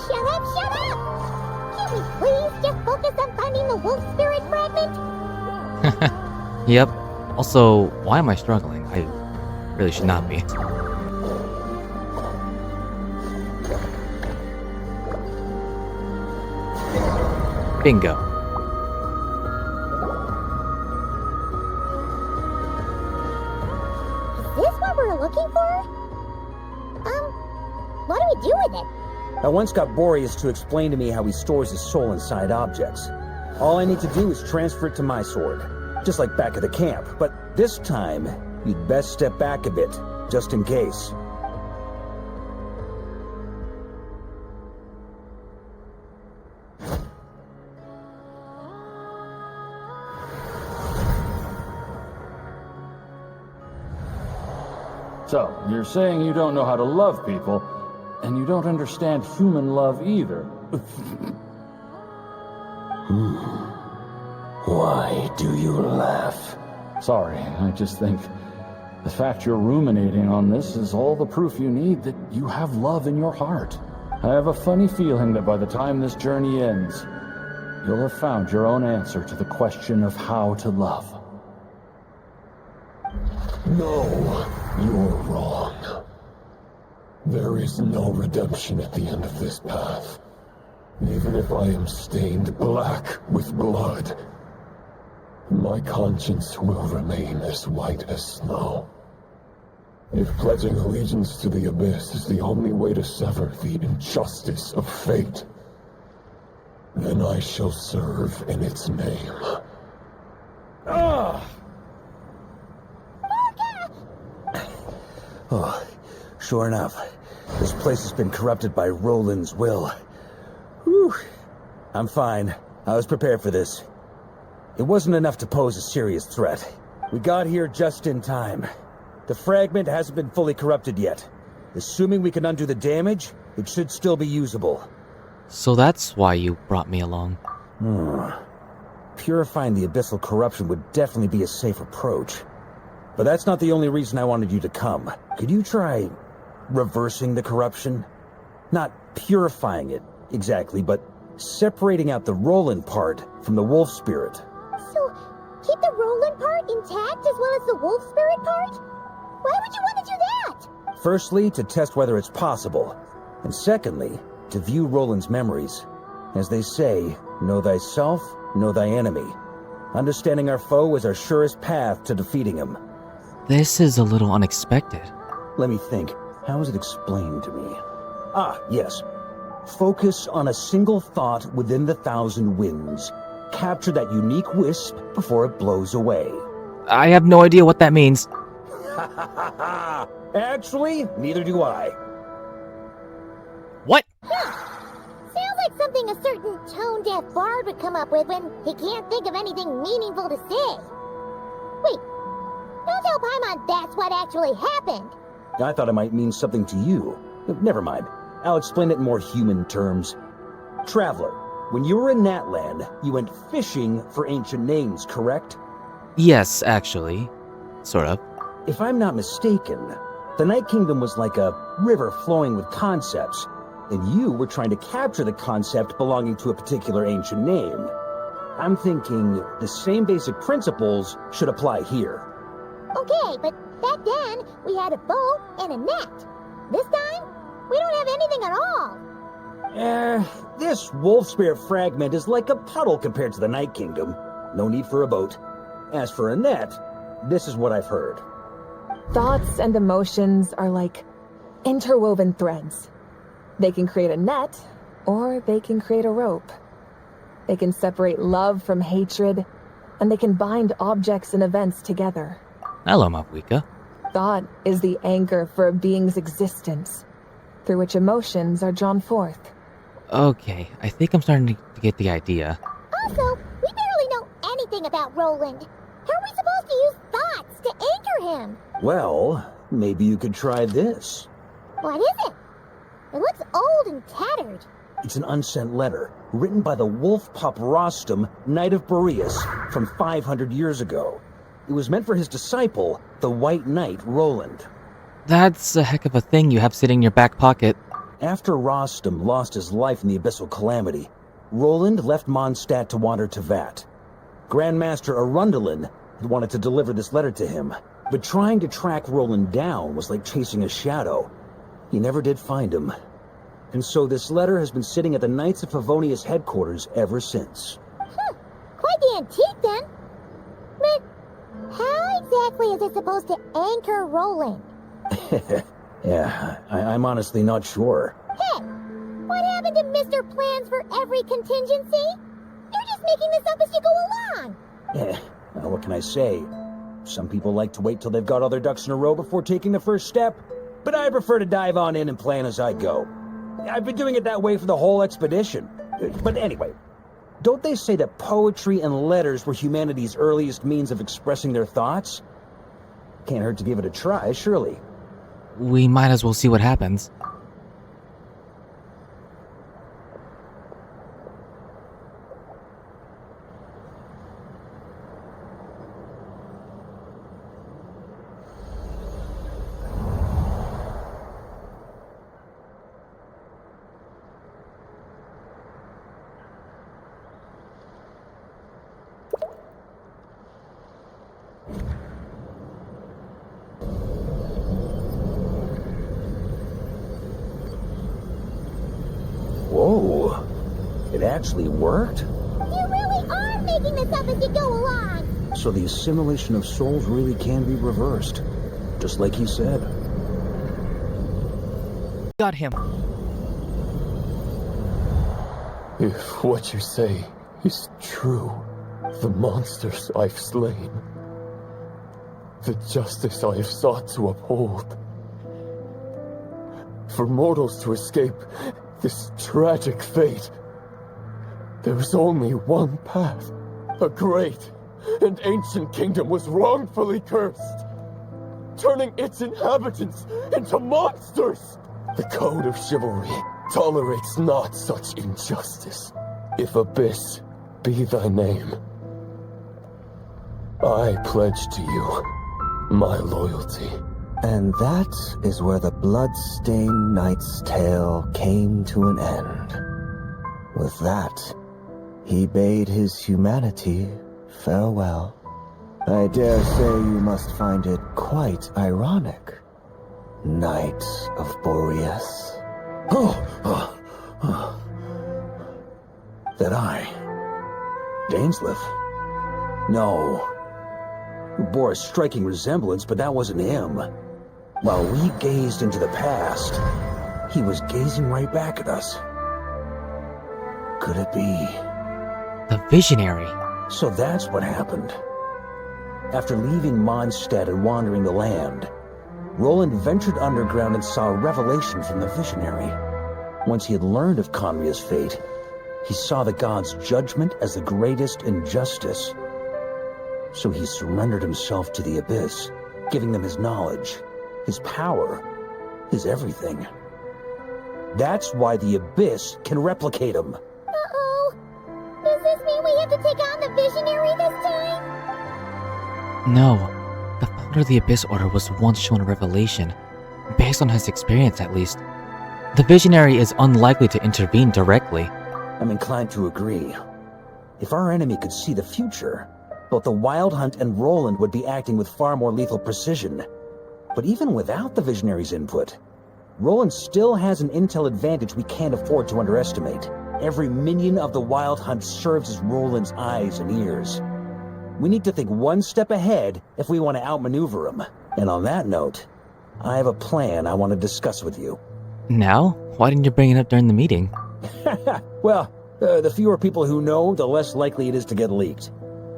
Shut up! Can we please just focus on finding the wolf spirit fragment? Yep. Also, why am I struggling? I really should not be. Bingo. Is this what we're looking for? What do we do with it? I once got Boreas to explain to me how he stores his soul inside objects. All I need to do is transfer it to my sword. Just like back at the camp. But this time, you'd best step back a bit, just in case. So, you're saying you don't know how to love people, and you don't understand human love either. Why do you laugh? Sorry, I just think the fact you're ruminating on this is all the proof you need that you have love in your heart. I have a funny feeling that by the time this journey ends, you'll have found your own answer to the question of how to love. No, you're wrong. There is no redemption at the end of this path. Even if I am stained black with blood, my conscience will remain as white as snow. If pledging allegiance to the Abyss is the only way to sever the injustice of fate, then I shall serve in its name. Oh, sure enough. This place has been corrupted by Roland's will. Whew. I'm fine. I was prepared for this. It wasn't enough to pose a serious threat. We got here just in time. The fragment hasn't been fully corrupted yet. Assuming we can undo the damage, it should still be usable. So that's why you brought me along. Purifying the abyssal corruption would definitely be a safe approach. But that's not the only reason I wanted you to come. Could you try reversing the corruption? Not purifying it, exactly, but separating out the Roland part from the wolf spirit. So, keep the Roland part intact as well as the wolf spirit part? Why would you want to do that? Firstly, to test whether it's possible. And secondly, to view Roland's memories. As they say, know thyself, know thy enemy. Understanding our foe is our surest path to defeating him. This is a little unexpected. Let me think. How is it explained to me? Yes. Focus on a single thought within the 1,000 winds. Capture that unique wisp before it blows away. I have no idea what that means. Actually, neither do I. What? Sounds like something a certain tone-deaf bard would come up with when he can't think of anything meaningful to say. Wait, don't tell Paimon that's what actually happened. I thought it might mean something to you. Never mind. I'll explain it in more human terms. Traveler, when you were in Natland, you went fishing for ancient names, correct? Yes, actually. Sort of. If I'm not mistaken, the Night Kingdom was like a river flowing with concepts, and you were trying to capture the concept belonging to a particular ancient name. I'm thinking the same basic principles should apply here. Okay, but back then, we had a bow and a net. This time, we don't have anything at all. This wolf spirit fragment is like a puddle compared to the Night Kingdom. No need for a boat. As for a net, this is what I've heard. Thoughts and emotions are like interwoven threads. They can create a net, or they can create a rope. They can separate love from hatred, and they can bind objects and events together. Hello, Mapuika. Thought is the anchor for a being's existence, through which emotions are drawn forth. Okay, I think I'm starting to get the idea. Also, we barely know anything about Roland. How are we supposed to use thoughts to anchor him? Well, maybe you could try this. What is it? It looks old and tattered. It's an unsent letter, written by the wolf pup Rostam, Knight of Boreas, from 500 years ago. It was meant for his disciple, the White Knight Roland. That's a heck of a thing you have sitting in your back pocket. After Rostam lost his life in the Abyssal Calamity, Roland left Mondstadt to wander Tevat. Grandmaster Arundelen had wanted to deliver this letter to him, but trying to track Roland down was like chasing a shadow. He never did find him. And so this letter has been sitting at the Knights of Favonius headquarters ever since. Quite the antique then. But how exactly is it supposed to anchor Roland? Yeah, I'm honestly not sure. Hey, what happened to Mr. Plans for every contingency? You're just making this up as you go along. Well, what can I say? Some people like to wait till they've got all their ducks in a row before taking the first step, but I prefer to dive on in and plan as I go. I've been doing it that way for the whole expedition. But anyway, don't they say that poetry and letters were humanity's earliest means of expressing their thoughts? Can't hurt to give it a try, surely. We might as well see what happens. Whoa, it actually worked? You really are making this up as you go along. So the assimilation of souls really can be reversed, just like he said. Got him. If what you say is true, the monsters I've slain, the justice I have sought to uphold, for mortals to escape this tragic fate, there is only one path. A great and ancient kingdom was wrongfully cursed, turning its inhabitants into monsters. The code of chivalry tolerates not such injustice. If Abyss be thy name, I pledge to you my loyalty. And that is where the blood-stained knight's tale came to an end. With that, he bade his humanity farewell. I dare say you must find it quite ironic, Knight of Boreas. That I... Dainsleif? No. It bore a striking resemblance, but that wasn't him. While we gazed into the past, he was gazing right back at us. Could it be... The Visionary. So that's what happened. After leaving Mondstadt and wandering the land, Roland ventured underground and saw a revelation from the Visionary. Once he had learned of Conria's fate, he saw the gods' judgment as the greatest injustice. So he surrendered himself to the Abyss, giving them his knowledge, his power, his everything. That's why the Abyss can replicate him. Uh-oh. Does this mean we have to take on the Visionary this time? No. The founder of the Abyss Order was once shown a revelation, based on his experience at least. The Visionary is unlikely to intervene directly. I'm inclined to agree. If our enemy could see the future, both the Wild Hunt and Roland would be acting with far more lethal precision. But even without the Visionary's input, Roland still has an intel advantage we can't afford to underestimate. Every minion of the Wild Hunt serves as Roland's eyes and ears. We need to think one step ahead if we want to outmaneuver him. And on that note, I have a plan I want to discuss with you. Now? Why didn't you bring it up during the meeting? Well, the fewer people who know, the less likely it is to get leaked.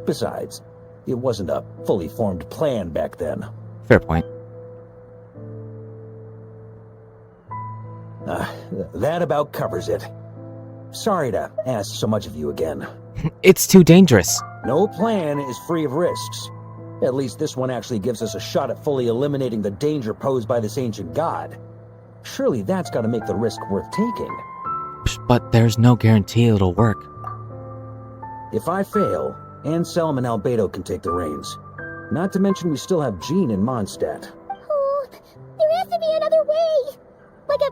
Besides, it wasn't a fully formed plan back then. Fair point. That about covers it. Sorry to ask so much of you again. It's too dangerous. No plan is free of risks. At least this one actually gives us a shot at fully eliminating the danger posed by this ancient god. Surely that's got to make the risk worth taking. But there's no guarantee it'll work. If I fail, Anselm and Albedo can take the reins. Not to mention we still have Jean in Mondstadt. Oh, there has to be another way. Like a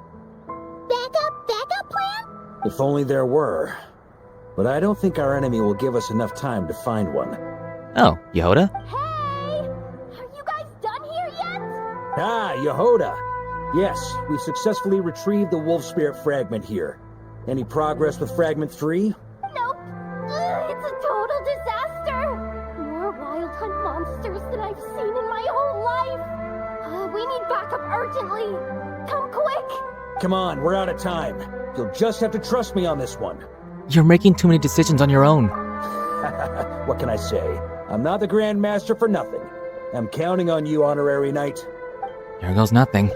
backup plan? If only there were. But I don't think our enemy will give us enough time to find one. Oh, Yehoda? Hey! Are you guys done here yet? Ah, Yehoda! Yes, we've successfully retrieved the Wolf Spirit fragment here. Any progress with Fragment 3? Nope. It's a total disaster. More Wild Hunt monsters than I've seen in my whole life. We need backup urgently. Come quick. Come on, we're out of time. You'll just have to trust me on this one. You're making too many decisions on your own. What can I say? I'm not the Grand Master for nothing. I'm counting on you, Honorary Knight. Here goes nothing.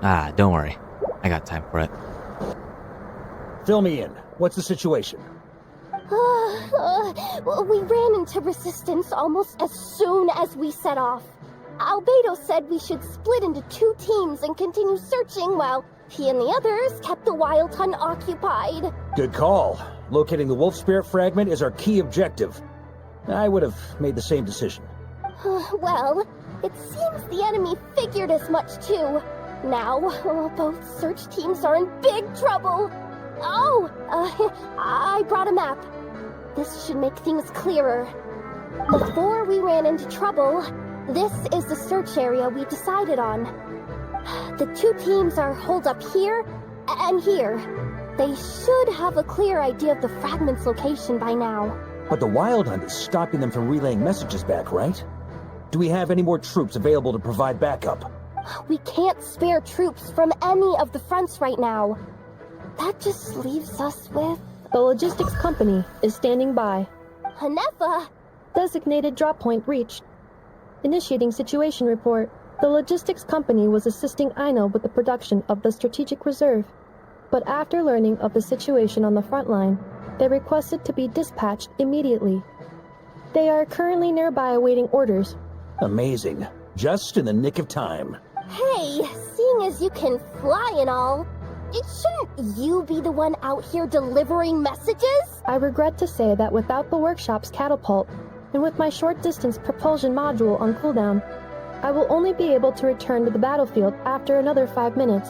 Ah, don't worry. I got time for it. Fill me in. What's the situation? We ran into resistance almost as soon as we set off. Albedo said we should split into 2 teams and continue searching while he and the others kept the Wild Hunt occupied. Good call. Locating the Wolf Spirit fragment is our key objective. I would have made the same decision. Well, it seems the enemy figured as much too. Now, both search teams are in big trouble. Oh, I brought a map. This should make things clearer. Before we ran into trouble, this is the search area we decided on. The 2 teams are holed up here and here. They should have a clear idea of the fragment's location by now. But the Wild Hunt is stopping them from relaying messages back, right? Do we have any more troops available to provide backup? We can't spare troops from any of the fronts right now. That just leaves us with... The logistics company is standing by. Hanefa! Designated drop point reached. Initiating situation report. The logistics company was assisting Aino with the production of the strategic reserve. But after learning of the situation on the front line, they requested to be dispatched immediately. They are currently nearby awaiting orders. Amazing. Just in the nick of time. Hey, seeing as you can fly and all, shouldn't you be the one out here delivering messages? I regret to say that without the workshop's catapult, and with my short-distance propulsion module on cooldown, I will only be able to return to the battlefield after another 5 minutes.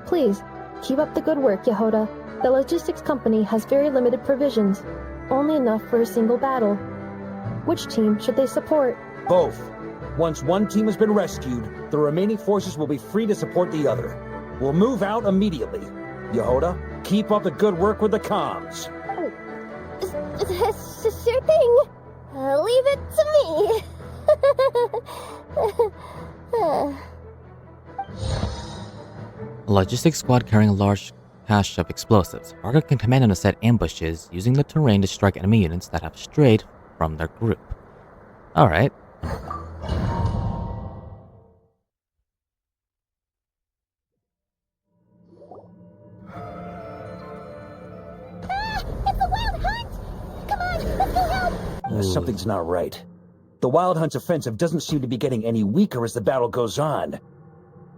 Please, keep up the good work, Yehoda. The logistics company has very limited provisions, only enough for a single battle. Which team should they support? Both. Once one team has been rescued, the remaining forces will be free to support the other. We'll move out immediately. Yehoda, keep up the good work with the comms. Sure thing. Leave it to me. A logistics squad carrying a large cache of explosives. Varka can command them to set ambushes using the terrain to strike enemy units that have strayed from their group. Alright. It's a Wild Hunt! Come on, let's go help! Something's not right. The Wild Hunt's offensive doesn't seem to be getting any weaker as the battle goes on.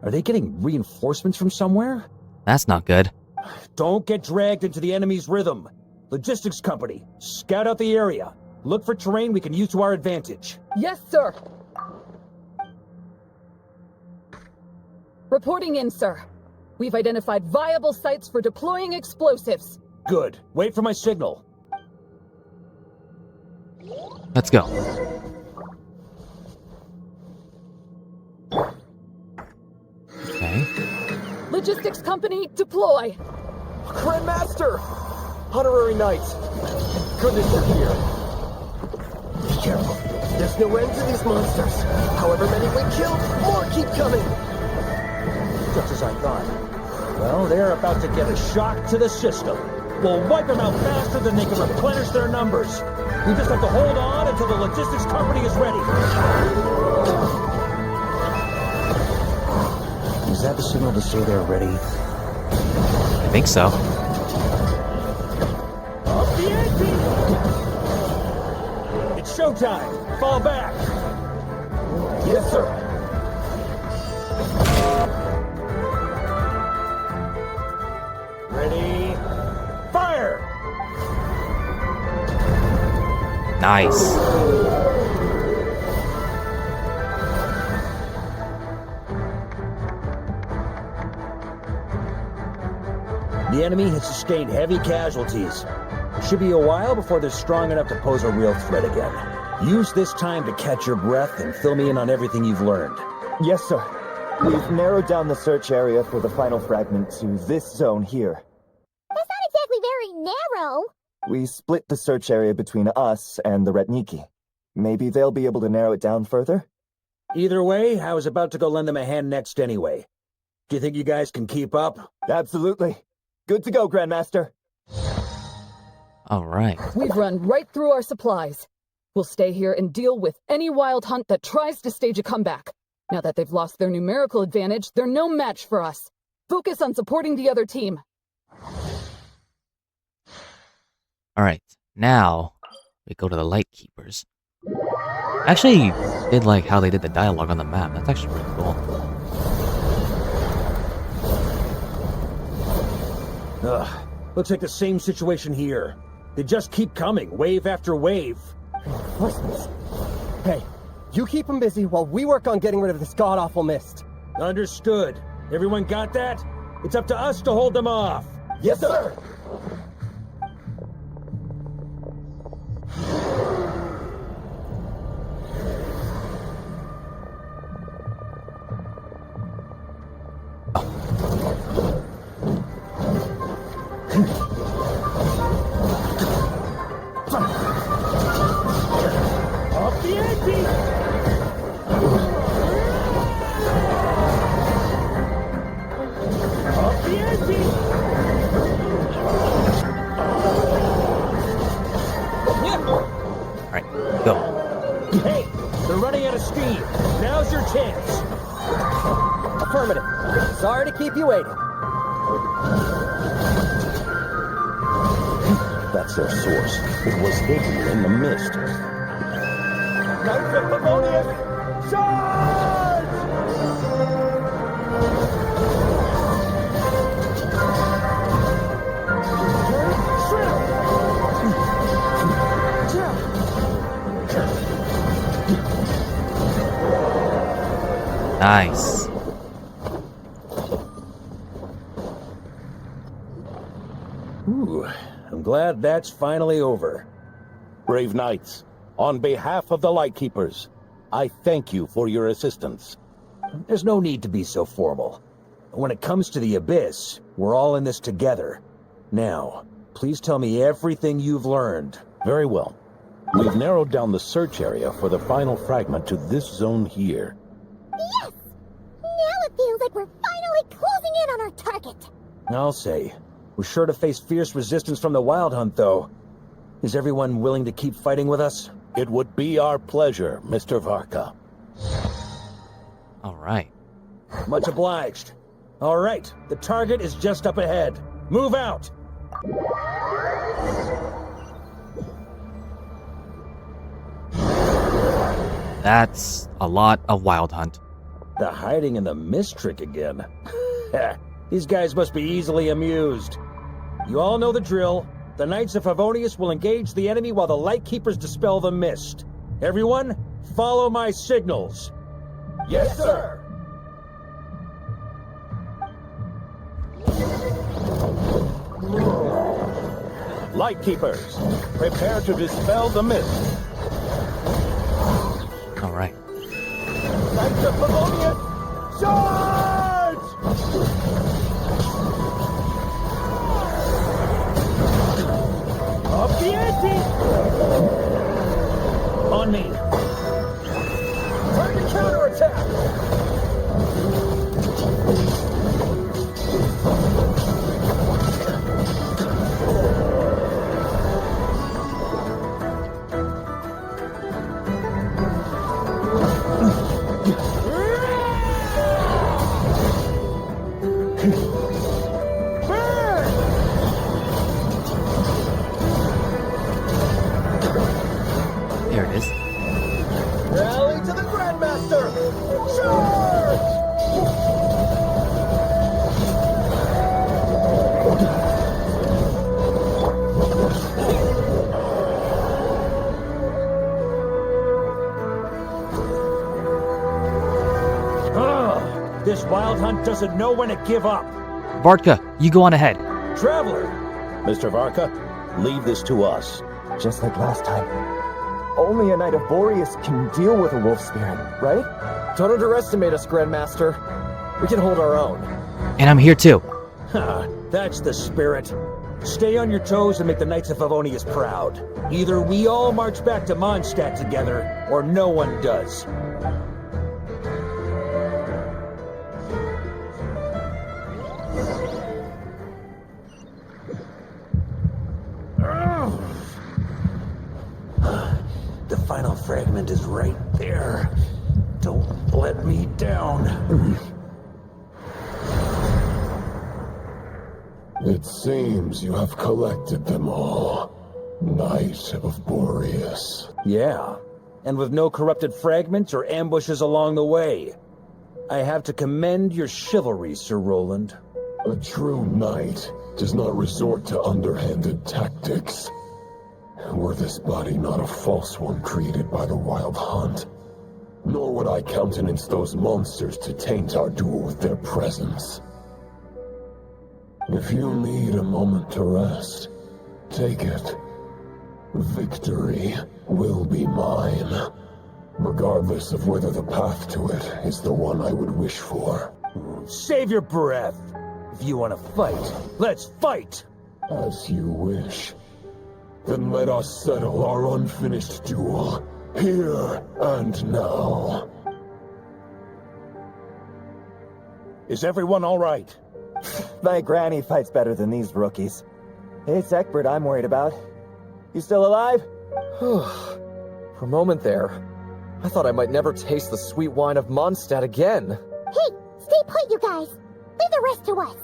Are they getting reinforcements from somewhere? That's not good. Don't get dragged into the enemy's rhythm. Logistics company, scout out the area. Look for terrain we can use to our advantage. Yes, sir. Reporting in, sir. We've identified viable sites for deploying explosives. Good. Wait for my signal. Let's go. Okay. Logistics company, deploy. Grandmaster! Honorary Knight! Goodness you're here. Be careful. There's no end to these monsters. However many we kill, more keep coming. Just as I thought. Well, they're about to get a shock to the system. We'll wipe them out faster than they can replenish their numbers. We just have to hold on until the logistics company is ready. that the signal to say they're ready? I think so. Up the ante! It's showtime! Fall back! Yes, sir. Ready? Fire! Nice. The enemy has sustained heavy casualties. Should be a while before they're strong enough to pose a real threat again. Use this time to catch your breath and fill me in on everything you've learned. Yes, sir. We've narrowed down the search area for the final fragment to this zone here. That's not exactly very narrow. We split the search area between us and the Retniki. Maybe they'll be able to narrow it down further? Either way, I was about to go lend them a hand next anyway. Do you think you guys can keep up? Absolutely. Good to go, Grandmaster. All right. We've run right through our supplies. We'll stay here and deal with any wild hunt that tries to stage a comeback. Now that they've lost their numerical advantage, they're no match for us. Focus on supporting the other team. All right. Now we go to the Light Keepers. I actually did like how they did the dialogue on the map. That's actually pretty cool. Ugh. Looks like the same situation here. They just keep coming, wave after wave. Listen. Hey, you keep them busy while we work on getting rid of this god-awful mist. Understood. Everyone got that? It's up to us to hold them off. Yes, sir! Up the ante! Up the ante! All right, go. Hey, they're running out of steam. Now's your chance. Affirmative. Sorry to keep you waiting. That's their source. It was hidden in the mist. Knights of Favonius, charge! Nice. Ooh, I'm glad that's finally over. Brave knights, on behalf of the Lightkeepers, I thank you for your assistance. There's no need to be so formal. When it comes to the Abyss, we're all in this together. Now, please tell me everything you've learned. Very well. We've narrowed down the search area for the final fragment to this zone here. Yes! Now it feels like we're finally closing in on our target. I'll say. We're sure to face fierce resistance from the Wild Hunt, though. Is everyone willing to keep fighting with us? It would be our pleasure, Mr. Varka. All right. Much obliged. All right, the target is just up ahead. Move out! That's a lot of Wild Hunt. The hiding in the mist trick again. These guys must be easily amused. You all know the drill. The Knights of Favonius will engage the enemy while the Lightkeepers dispel the mist. Everyone, follow my signals. Yes, sir! Lightkeepers, prepare to dispel the mist. All right. Knights of Favonius, charge! Up the ante! On me. Time to counterattack! Wild Hunt doesn't know when to give up. Varka, you go on ahead. Traveler! Mr. Varka, leave this to us. Just like last time. Only a Knight of Boreas can deal with a wolf spirit, right? Don't underestimate us, Grandmaster. We can hold our own. And I'm here too. Ha, that's the spirit. Stay on your toes and make the Knights of Favonius proud. Either we all march back to Mondstadt together, or no one does. The final fragment is right there. Don't let me down. It seems you have collected them all. Knight of Boreas. Yeah, and with no corrupted fragments or ambushes along the way. I have to commend your chivalry, Sir Roland. A true knight does not resort to underhanded tactics. Were this body not a false one created by the Wild Hunt, nor would I countenance those monsters to taint our duel with their presence. If you need a moment to rest, take it. Victory will be mine, regardless of whether the path to it is the one I would wish for. Save your breath. If you want to fight, let's fight! As you wish. Then let us settle our unfinished duel, here and now. Is everyone all right? My granny fights better than these rookies. It's Egbert I'm worried about. You still alive? For a moment there, I thought I might never taste the sweet wine of Mondstadt again. Hey, stay put, you guys. Leave the rest to us.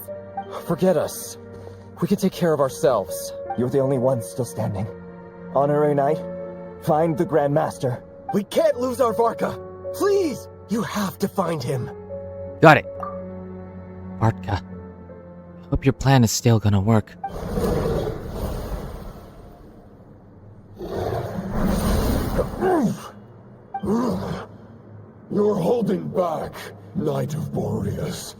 Forget us. We can take care of ourselves. You're the only one still standing. Honorary Knight, find the Grand Master. We can't lose our Varka. Please, you have to find him. Got it. Varka, I hope your plan is still gonna work. You're holding back, Knight of Boreas.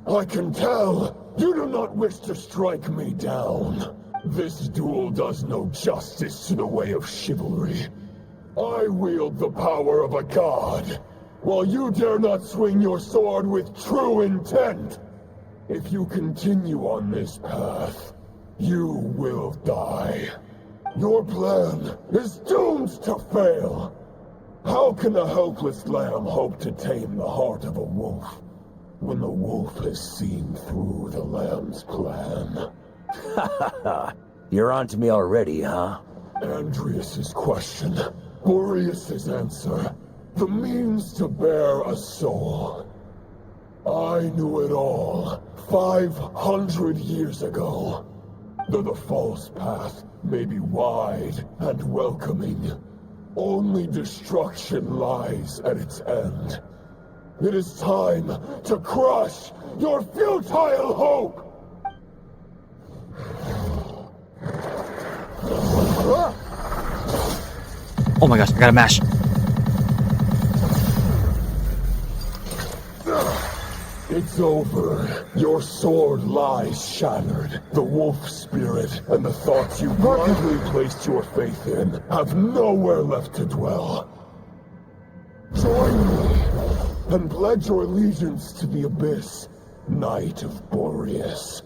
I can tell you do not wish to strike me down. This duel does no justice to the way of chivalry. I wield the power of a god, while you dare not swing your sword with true intent. If you continue on this path, you will die. Your plan is doomed to fail. How can a helpless lamb hope to tame the heart of a wolf, when the wolf has seen through the lamb's plan? Ha ha ha! You're on to me already, huh? Andreas's question, Boreas's answer, the means to bear a soul. I knew it all 500 years ago. Though the false path may be wide and welcoming, only destruction lies at its end. It is time to crush your futile hope! Oh my gosh, I gotta mash. It's over. Your sword lies shattered. The wolf spirit and the thoughts you blindly placed your faith in have nowhere left to dwell. Join me and pledge your allegiance to the abyss, Knight of Boreas.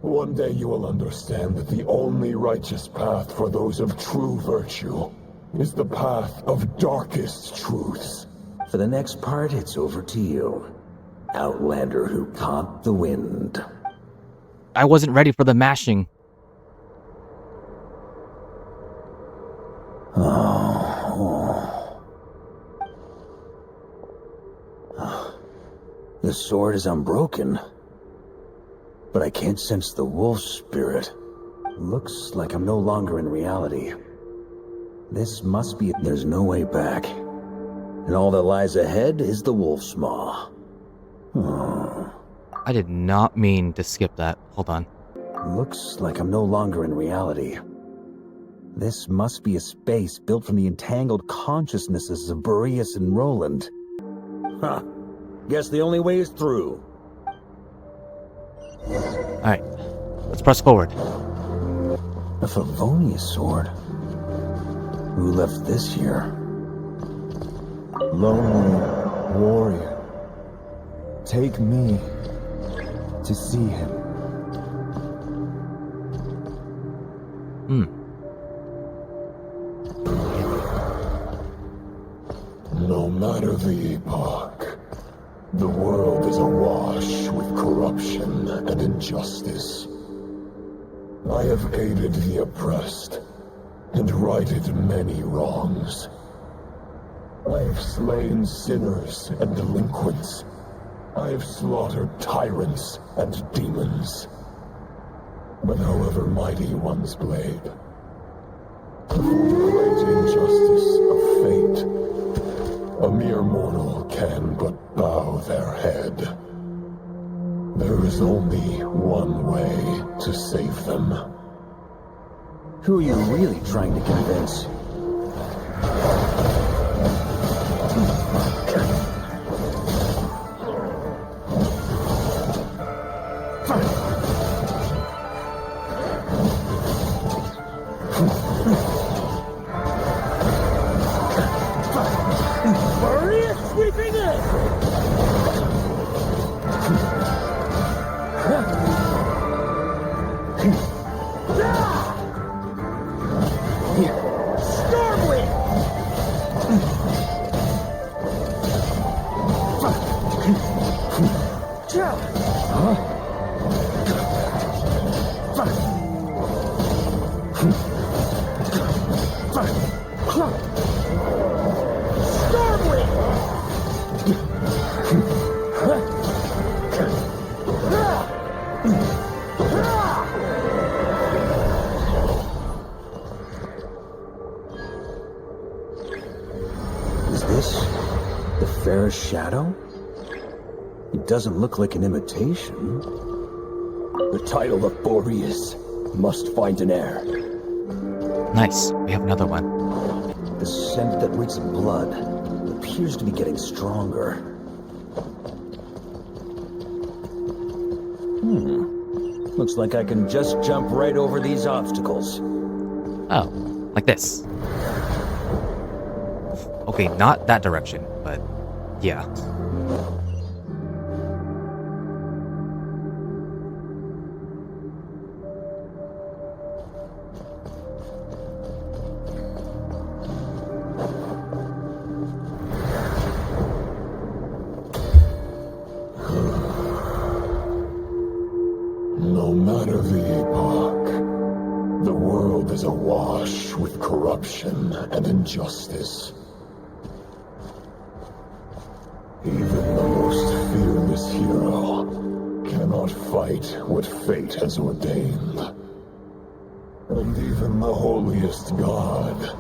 One day you will understand that the only righteous path for those of true virtue is the path of darkest truths. For the next part, it's over to you. Outlander who caught the wind. I wasn't ready for the mashing. The sword is unbroken, but I can't sense the wolf spirit. Looks like I'm no longer in reality. This must be... There's no way back. And all that lies ahead is the wolf's maw. I did not mean to skip that. Hold on. Looks like I'm no longer in reality. This must be a space built from the entangled consciousnesses of Boreas and Roland. Huh. Guess the only way is through. Alright, let's press forward. A Favonius sword? Who left this here? Lonely warrior, take me to see him. No matter the epoch, the world is awash with corruption and injustice. I have aided the oppressed and righted many wrongs. I have slain sinners and delinquents. I have slaughtered tyrants and demons. But however mighty one's blade, for the great injustice of fate, a mere mortal can but bow their head. There is only one way to save them. Who are you really trying to convince? Maria sweeping in! Is this the fairest shadow? It doesn't look like an imitation. The title of Boreas must find an heir. Nice, we have another one. The scent that reeks of blood appears to be getting stronger. Looks like I can just jump right over these obstacles. Oh, like this. Okay, not that direction, but yeah. No matter the epoch, the world is awash with corruption and injustice. Even the most fearless hero cannot fight what fate has ordained. And even the holiest god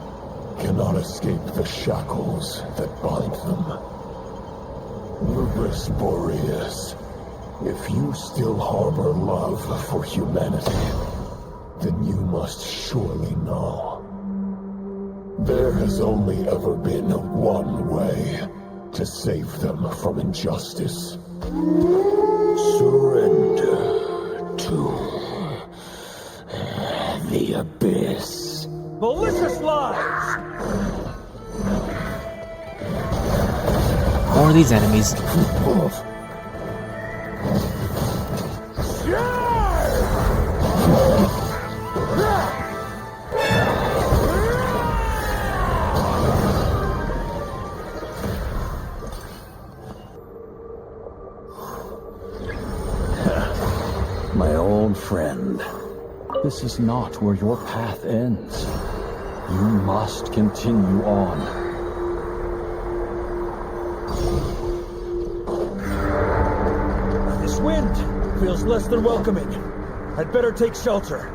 cannot escape the shackles that bind them. Lupus Boreas, if you still harbor love for humanity, then you must surely know. There has only ever been one way to save them from injustice. Surrender to the abyss. Malicious lies! More of these enemies. My old friend. This is not where your path ends. You must continue on. This wind feels less than welcoming. I'd better take shelter.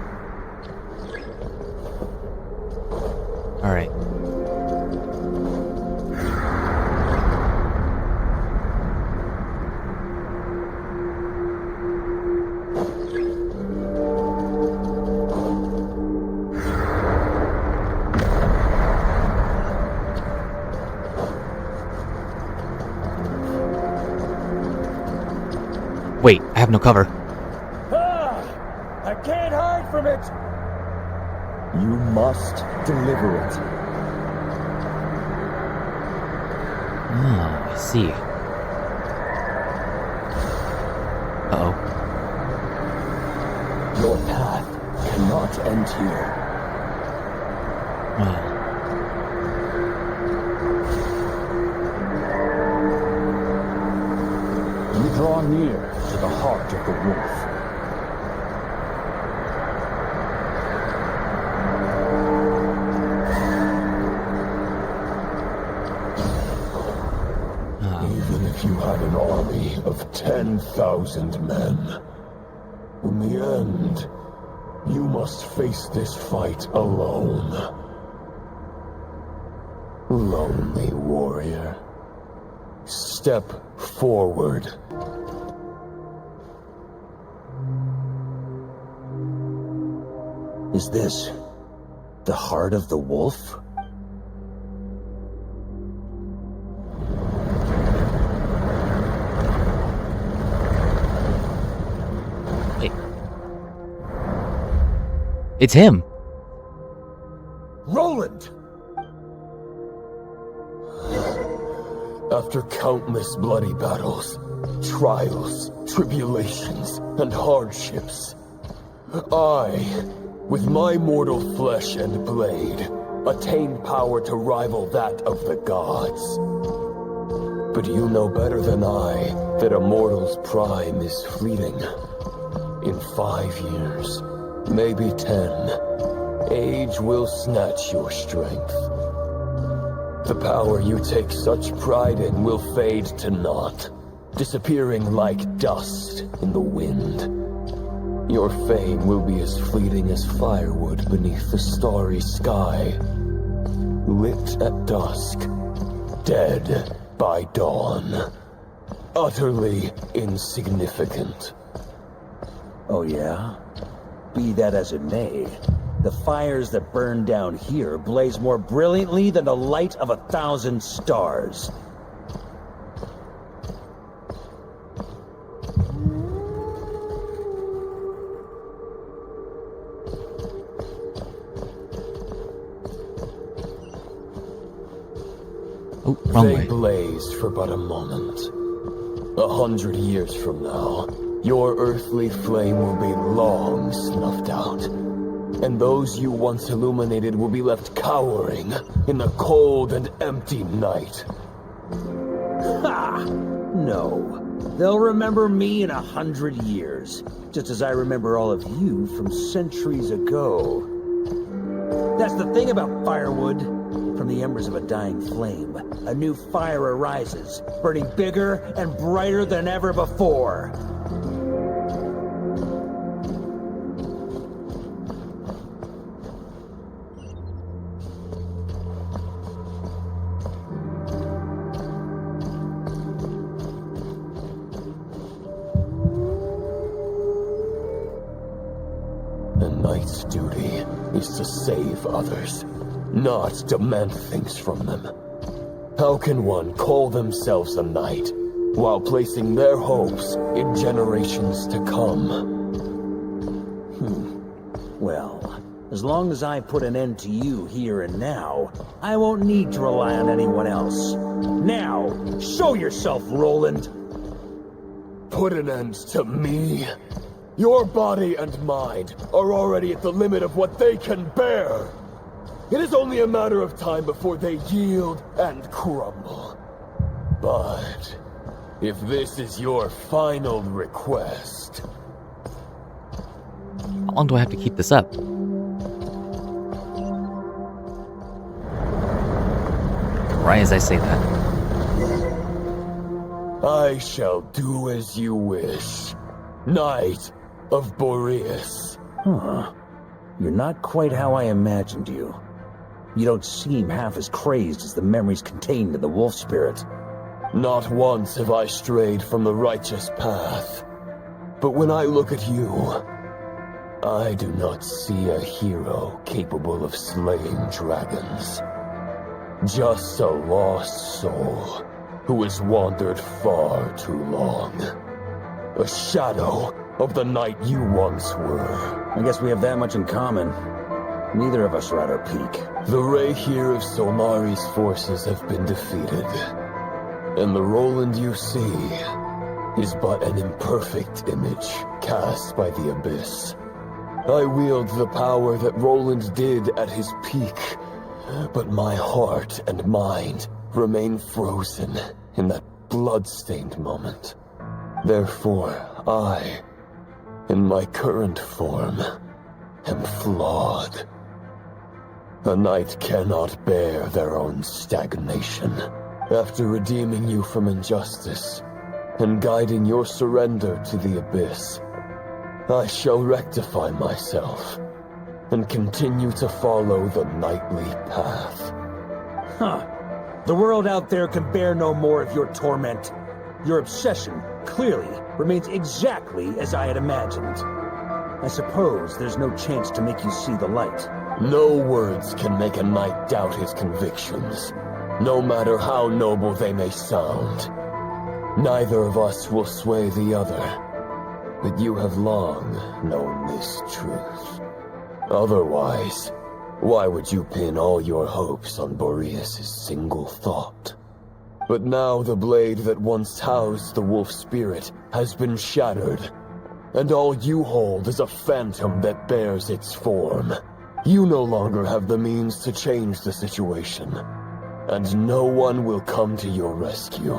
Alright. have no cover. I can't hide from it! You must deliver it. Ah, I see. Uh-oh. Your path cannot end here. Wow. We draw near to the heart of the wolf. Even if you had an army of 10,000 men, in the end, you must face this fight alone. Lonely warrior. Step forward. Is this the heart of the wolf? Wait. It's him! Roland! After countless bloody battles, trials, tribulations, and hardships, I, with my mortal flesh and blade, attained power to rival that of the gods. But you know better than I that a mortal's prime is fleeting. In 5 years, maybe 10, age will snatch your strength. The power you take such pride in will fade to naught, disappearing like dust in the wind. Your fame will be as fleeting as firewood beneath the starry sky, lit at dusk, dead by dawn, utterly insignificant. Oh yeah? Be that as it may, the fires that burn down here blaze more brilliantly than the light of 1,000 stars. Oh, wrong They way. blazed for but a moment. 100 years from now, your earthly flame will be long snuffed out, and those you once illuminated will be left cowering in the cold and empty night. Ha! No. They'll remember me in 100 years, just as I remember all of you from centuries ago. That's the thing about firewood. From the embers of a dying flame, a new fire arises, burning bigger and brighter than ever before. A knight's duty is to save others, not demand things from them. How can one call themselves a knight while placing their hopes in generations to come? Well, as long as I put an end to you here and now, I won't need to rely on anyone else. Now, show yourself, Roland! Put an end to me? Your body and mind are already at the limit of what they can bear. It is only a matter of time before they yield and crumble. But if this is your final request... How long do I have to keep this up? Right as I say that. I shall do as you wish, Knight of Boreas. Huh. You're not quite how I imagined you. You don't seem half as crazed as the memories contained in the wolf spirit. Not once have I strayed from the righteous path. But when I look at you, I do not see a hero capable of slaying dragons. Just a lost soul who has wandered far too long. A shadow of the knight you once were. I guess we have that much in common. Neither of us are at our peak. The ray here of Solmari's forces have been defeated. And the Roland you see is but an imperfect image cast by the Abyss. I wield the power that Roland did at his peak, but my heart and mind remain frozen in that blood-stained moment. Therefore, I, in my current form, am flawed. A knight cannot bear their own stagnation. After redeeming you from injustice and guiding your surrender to the Abyss, I shall rectify myself and continue to follow the knightly path. Huh. The world out there can bear no more of your torment. Your obsession, clearly, remains exactly as I had imagined. I suppose there's no chance to make you see the light. No words can make a knight doubt his convictions, no matter how noble they may sound. Neither of us will sway the other, but you have long known this truth. Otherwise, why would you pin all your hopes on Boreas' single thought? But now the blade that once housed the wolf spirit has been shattered, and all you hold is a phantom that bears its form. You no longer have the means to change the situation, and no one will come to your rescue.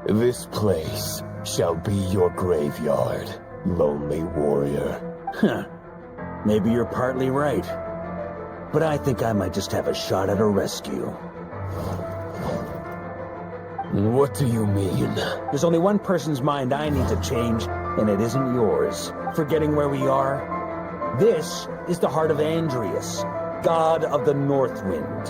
This place shall be your graveyard, lonely warrior. Huh. Maybe you're partly right. But I think I might just have a shot at a rescue. What do you mean? There's only one person's mind I need to change, and it isn't yours. Forgetting where we are? This is the heart of Andreas, god of the North Wind.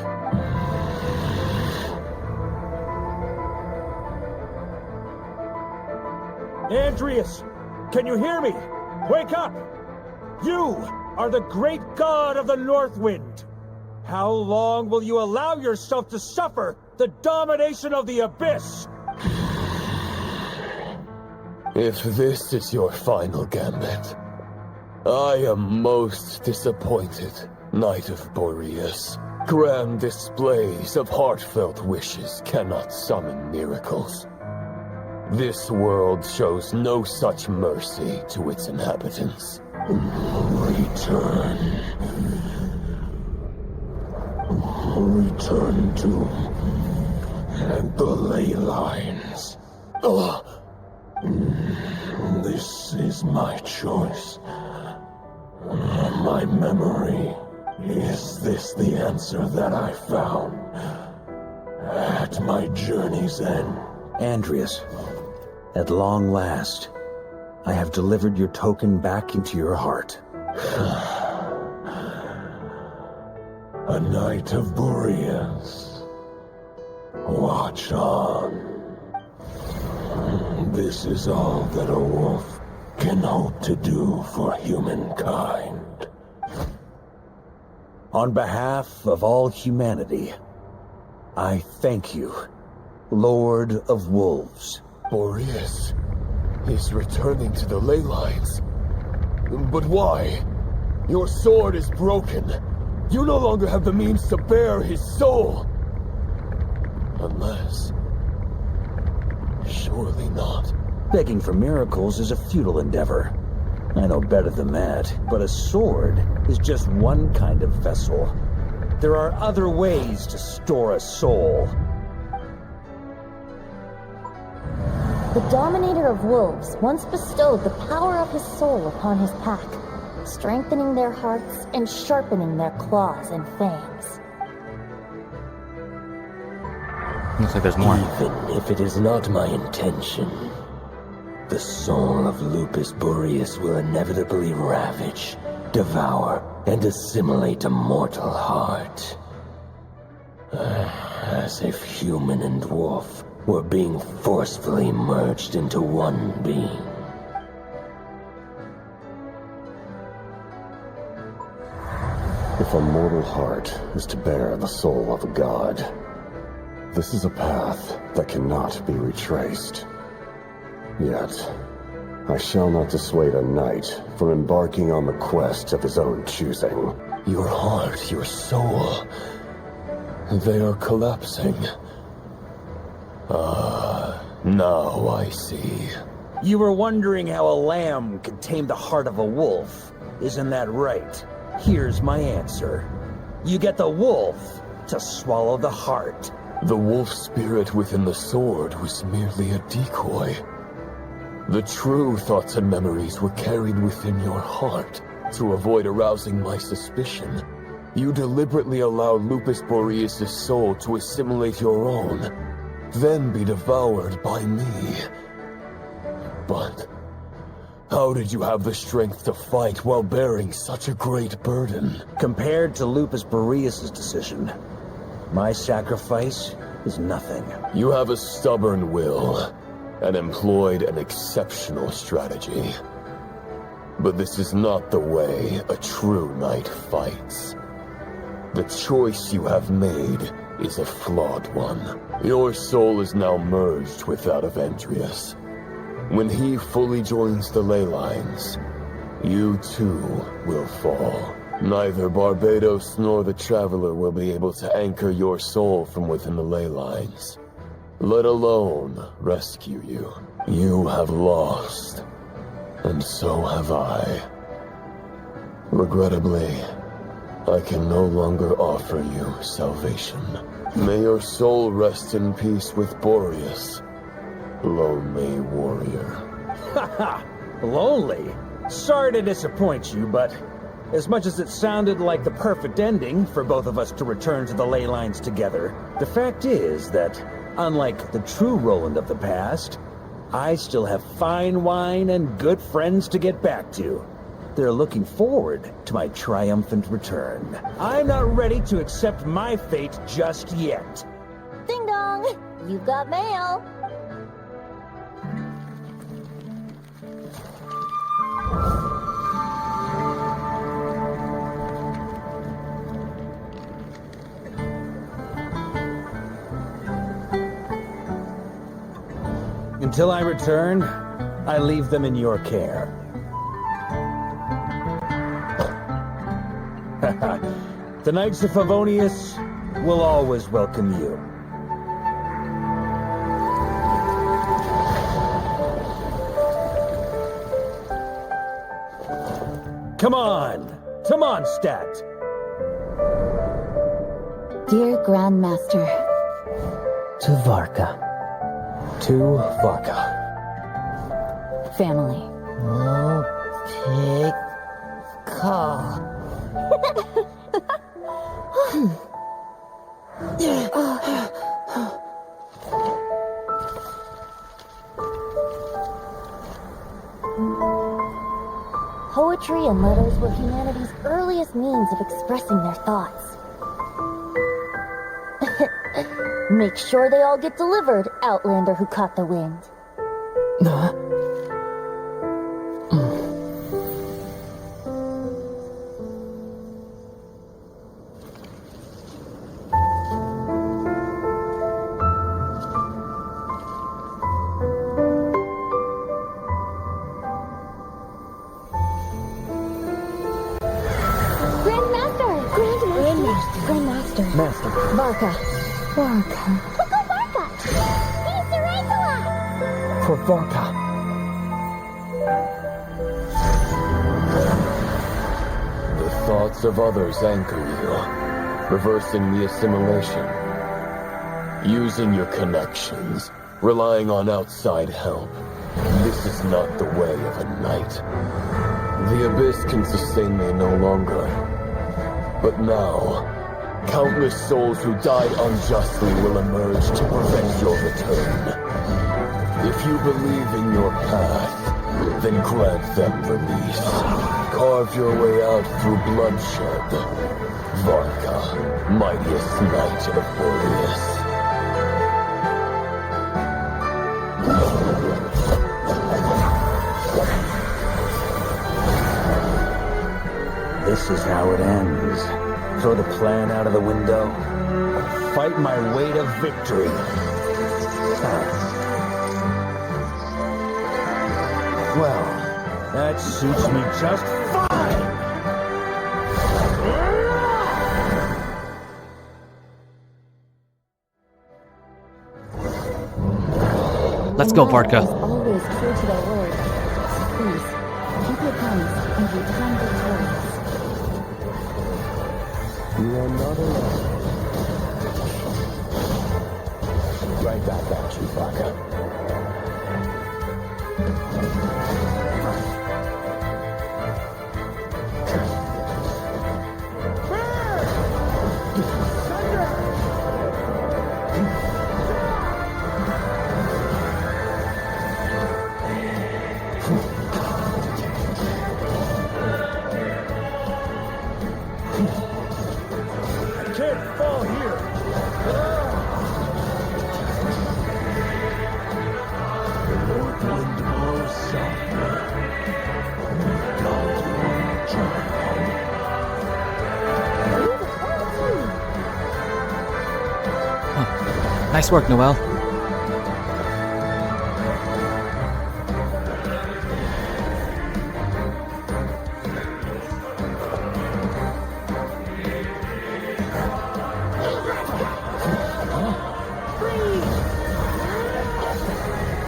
Andreas, can you hear me? Wake up! You are the great god of the North Wind. How long will you allow yourself to suffer the domination of the Abyss? If this is your final gambit, I am most disappointed, Knight of Boreas. Grand displays of heartfelt wishes cannot summon miracles. This world shows no such mercy to its inhabitants. Return. Return to and the ley lines. This is my choice. My memory. Is this the answer that I found at my journey's end? Andreas, at long last, I have delivered your token back into your heart. A knight of Boreas. Watch on. This is all that a wolf can hope to do for humankind. On behalf of all humanity, I thank you, Lord of Wolves. Boreas is returning to the ley lines. But why? Your sword is broken. You no longer have the means to bear his soul. Unless... surely not. Begging for miracles is a futile endeavor. I know better than that, but a sword is just one kind of vessel. There are other ways to store a soul. The Dominator of Wolves once bestowed the power of his soul upon his pack, strengthening their hearts and sharpening their claws and fangs. Looks like there's more. Even if it is not my intention, the soul of Lupus Boreas will inevitably ravage, devour, and assimilate a mortal heart. As if human and wolf were being forcefully merged into one being. If a mortal heart is to bear the soul of a god, this is a path that cannot be retraced. Yet, I shall not dissuade a knight from embarking on the quest of his own choosing. Your heart, your soul, they are collapsing. Now I see. You were wondering how a lamb could tame the heart of a wolf. Isn't that right? Here's my answer. You get the wolf to swallow the heart. The wolf spirit within the sword was merely a decoy. The true thoughts and memories were carried within your heart. To avoid arousing my suspicion, you deliberately allowed Lupus Boreas' soul to assimilate your own, then be devoured by me. But how did you have the strength to fight while bearing such a great burden? Compared to Lupus Boreas' decision, my sacrifice is nothing. You have a stubborn will and employed an exceptional strategy. But this is not the way a true knight fights. The choice you have made is a flawed one. Your soul is now merged with that of Andreas. When he fully joins the ley lines, you too will fall. Neither Barbados nor the Traveler will be able to anchor your soul from within the ley lines, let alone rescue you. You have lost, and so have I. Regrettably, I can no longer offer you salvation. May your soul rest in peace with Boreas, lonely warrior. Haha! Lonely? Sorry to disappoint you, but as much as it sounded like the perfect ending for both of us to return to the ley lines together, the fact is that, unlike the true Roland of the past, I still have fine wine and good friends to get back to. They're looking forward to my triumphant return. I'm not ready to accept my fate just yet. Ding dong! You've got mail! Until I return, I leave them in your care. The Knights of Favonius will always welcome you. Come on! Come on, Stat! Dear Grandmaster. To Varka. To Varka. Family. Okay. Call. Poetry and letters were humanity's earliest means of expressing their thoughts. Make sure they all get delivered, Outlander who caught the wind. Grandmaster. Master. Varka. Kuku Varka! He's Tarantula! For Varka. The thoughts of others anchor you, reversing the assimilation. Using your connections, relying on outside help. This is not the way of a knight. The Abyss can sustain me no longer. But now, countless souls who died unjustly will emerge to prevent your return. If you believe in your path, then grant them release. Carve your way out through bloodshed. Varka, mightiest knight of Boreas. This is how it ends. Throw the plan out of the window. Fight my way to victory. Well, that suits me just fine! Let's go, Varka. Always true to their word. So please, keep your promise and return victorious. You are not alone. Right back at you, Varka. Can't fall here! The north wind blows softer. Guide you on your journey home. Nice work, Noel.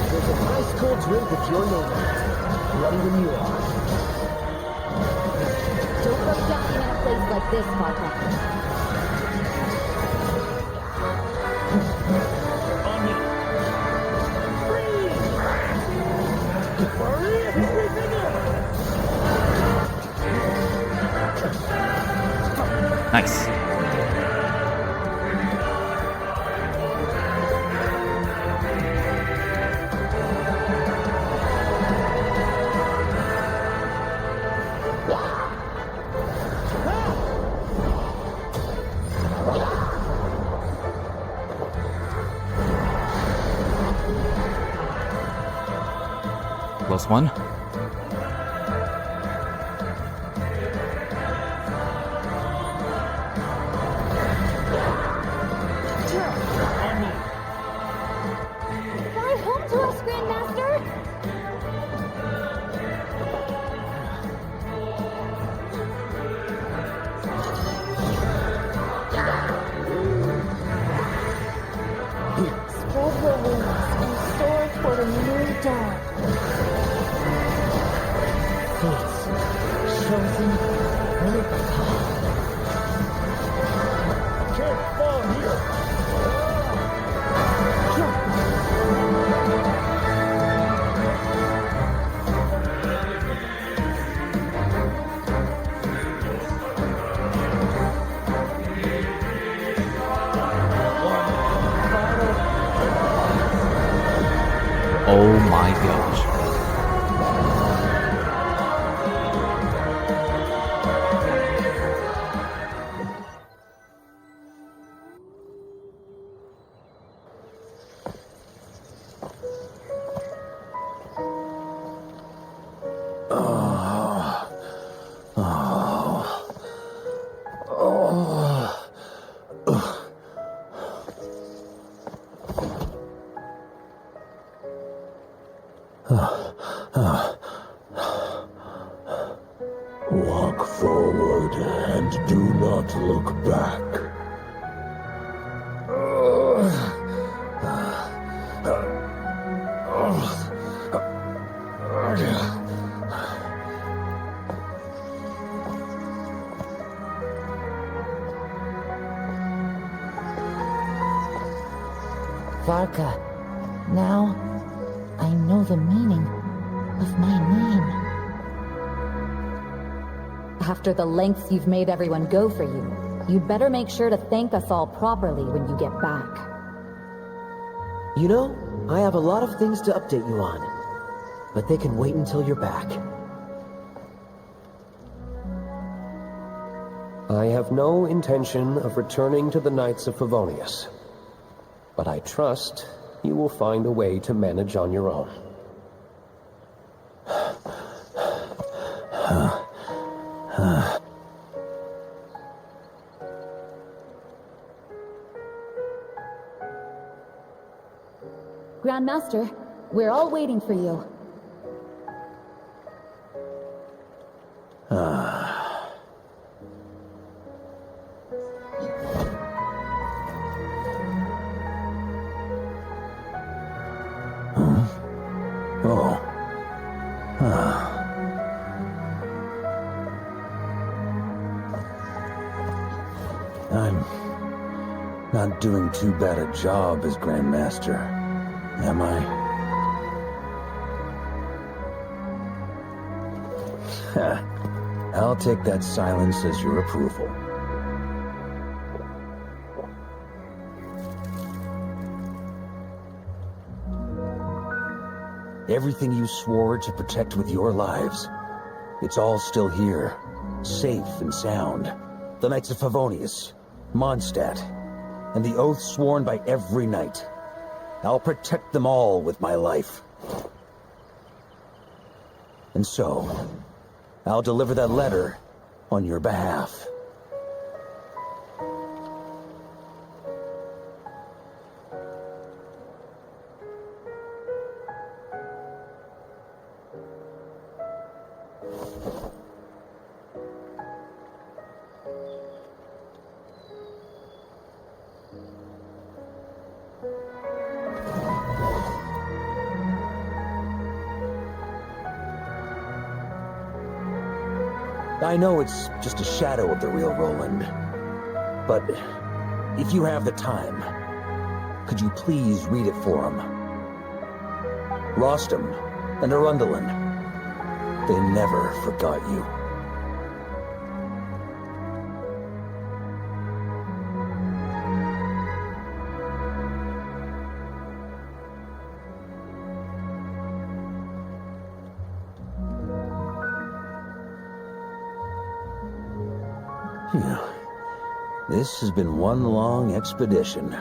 There's an ice cold drink with your name on it. Ready when you are. Don't go dying in a place like this, Varka. Nice. Close one. Fly home to us, Grandmaster! Spread your wings and soar toward a new dawn. Fate's chosen protocol. Can't fall here! Oh my gosh. Walk forward and do not look back. Varka, now I know the meaning of my name. After the lengths you've made everyone go for you, you'd better make sure to thank us all properly when you get back. You know, I have a lot of things to update you on, but they can wait until you're back. I have no intention of returning to the Knights of Favonius, but I trust you will find a way to manage on your own. Grandmaster, we're all waiting for you. I'm not doing too bad a job as Grandmaster, am I? I'll take that silence as your approval. Everything you swore to protect with your lives, it's all still here, safe and sound. The Knights of Favonius, Mondstadt, and the oath sworn by every knight. I'll protect them all with my life. And so, I'll deliver that letter on your behalf. I know it's just a shadow of the real Roland, but if you have the time, could you please read it for him? Rostam and Arundelen, they never forgot you. This has been one long expedition.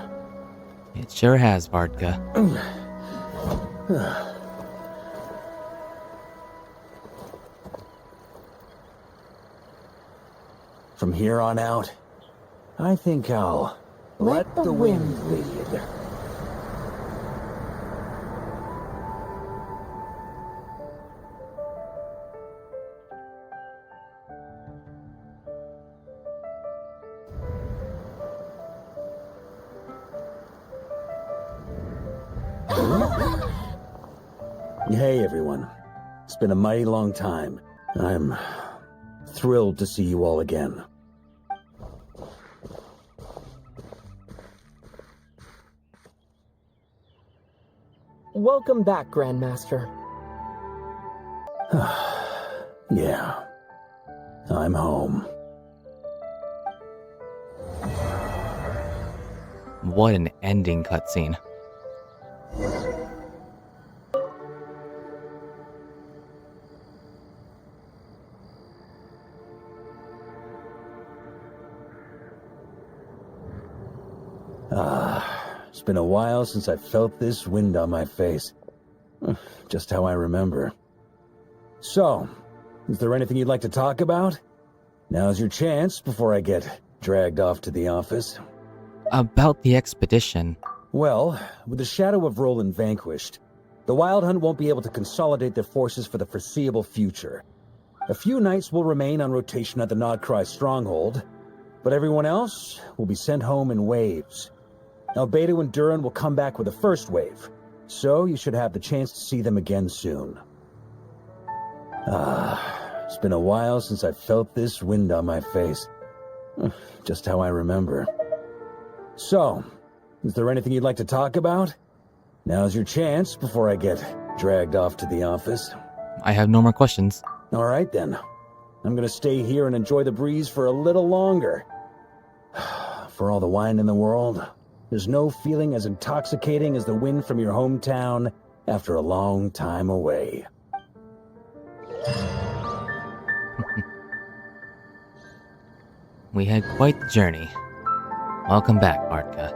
It sure has, Varka. From here on out, I think I'll let the wind lead. Hey everyone, it's been a mighty long time. I'm thrilled to see you all again. Welcome back, Grandmaster. Yeah, I'm home. What an ending cutscene. It's been a while since I felt this wind on my face. Just how I remember. So, is there anything you'd like to talk about? Now's your chance before I get dragged off to the office. About the expedition. Well, with the shadow of Roland vanquished, the Wild Hunt won't be able to consolidate their forces for the foreseeable future. A few knights will remain on rotation at the Nodcry stronghold, but everyone else will be sent home in waves. Albedo and Duran will come back with the first wave, so you should have the chance to see them again soon. It's been a while since I felt this wind on my face. Just how I remember. So, is there anything you'd like to talk about? Now's your chance before I get dragged off to the office. I have no more questions. All right then. I'm gonna stay here and enjoy the breeze for a little longer. For all the wine in the world, there's no feeling as intoxicating as the wind from your hometown after a long time away. We had quite the journey. Welcome back, Varka.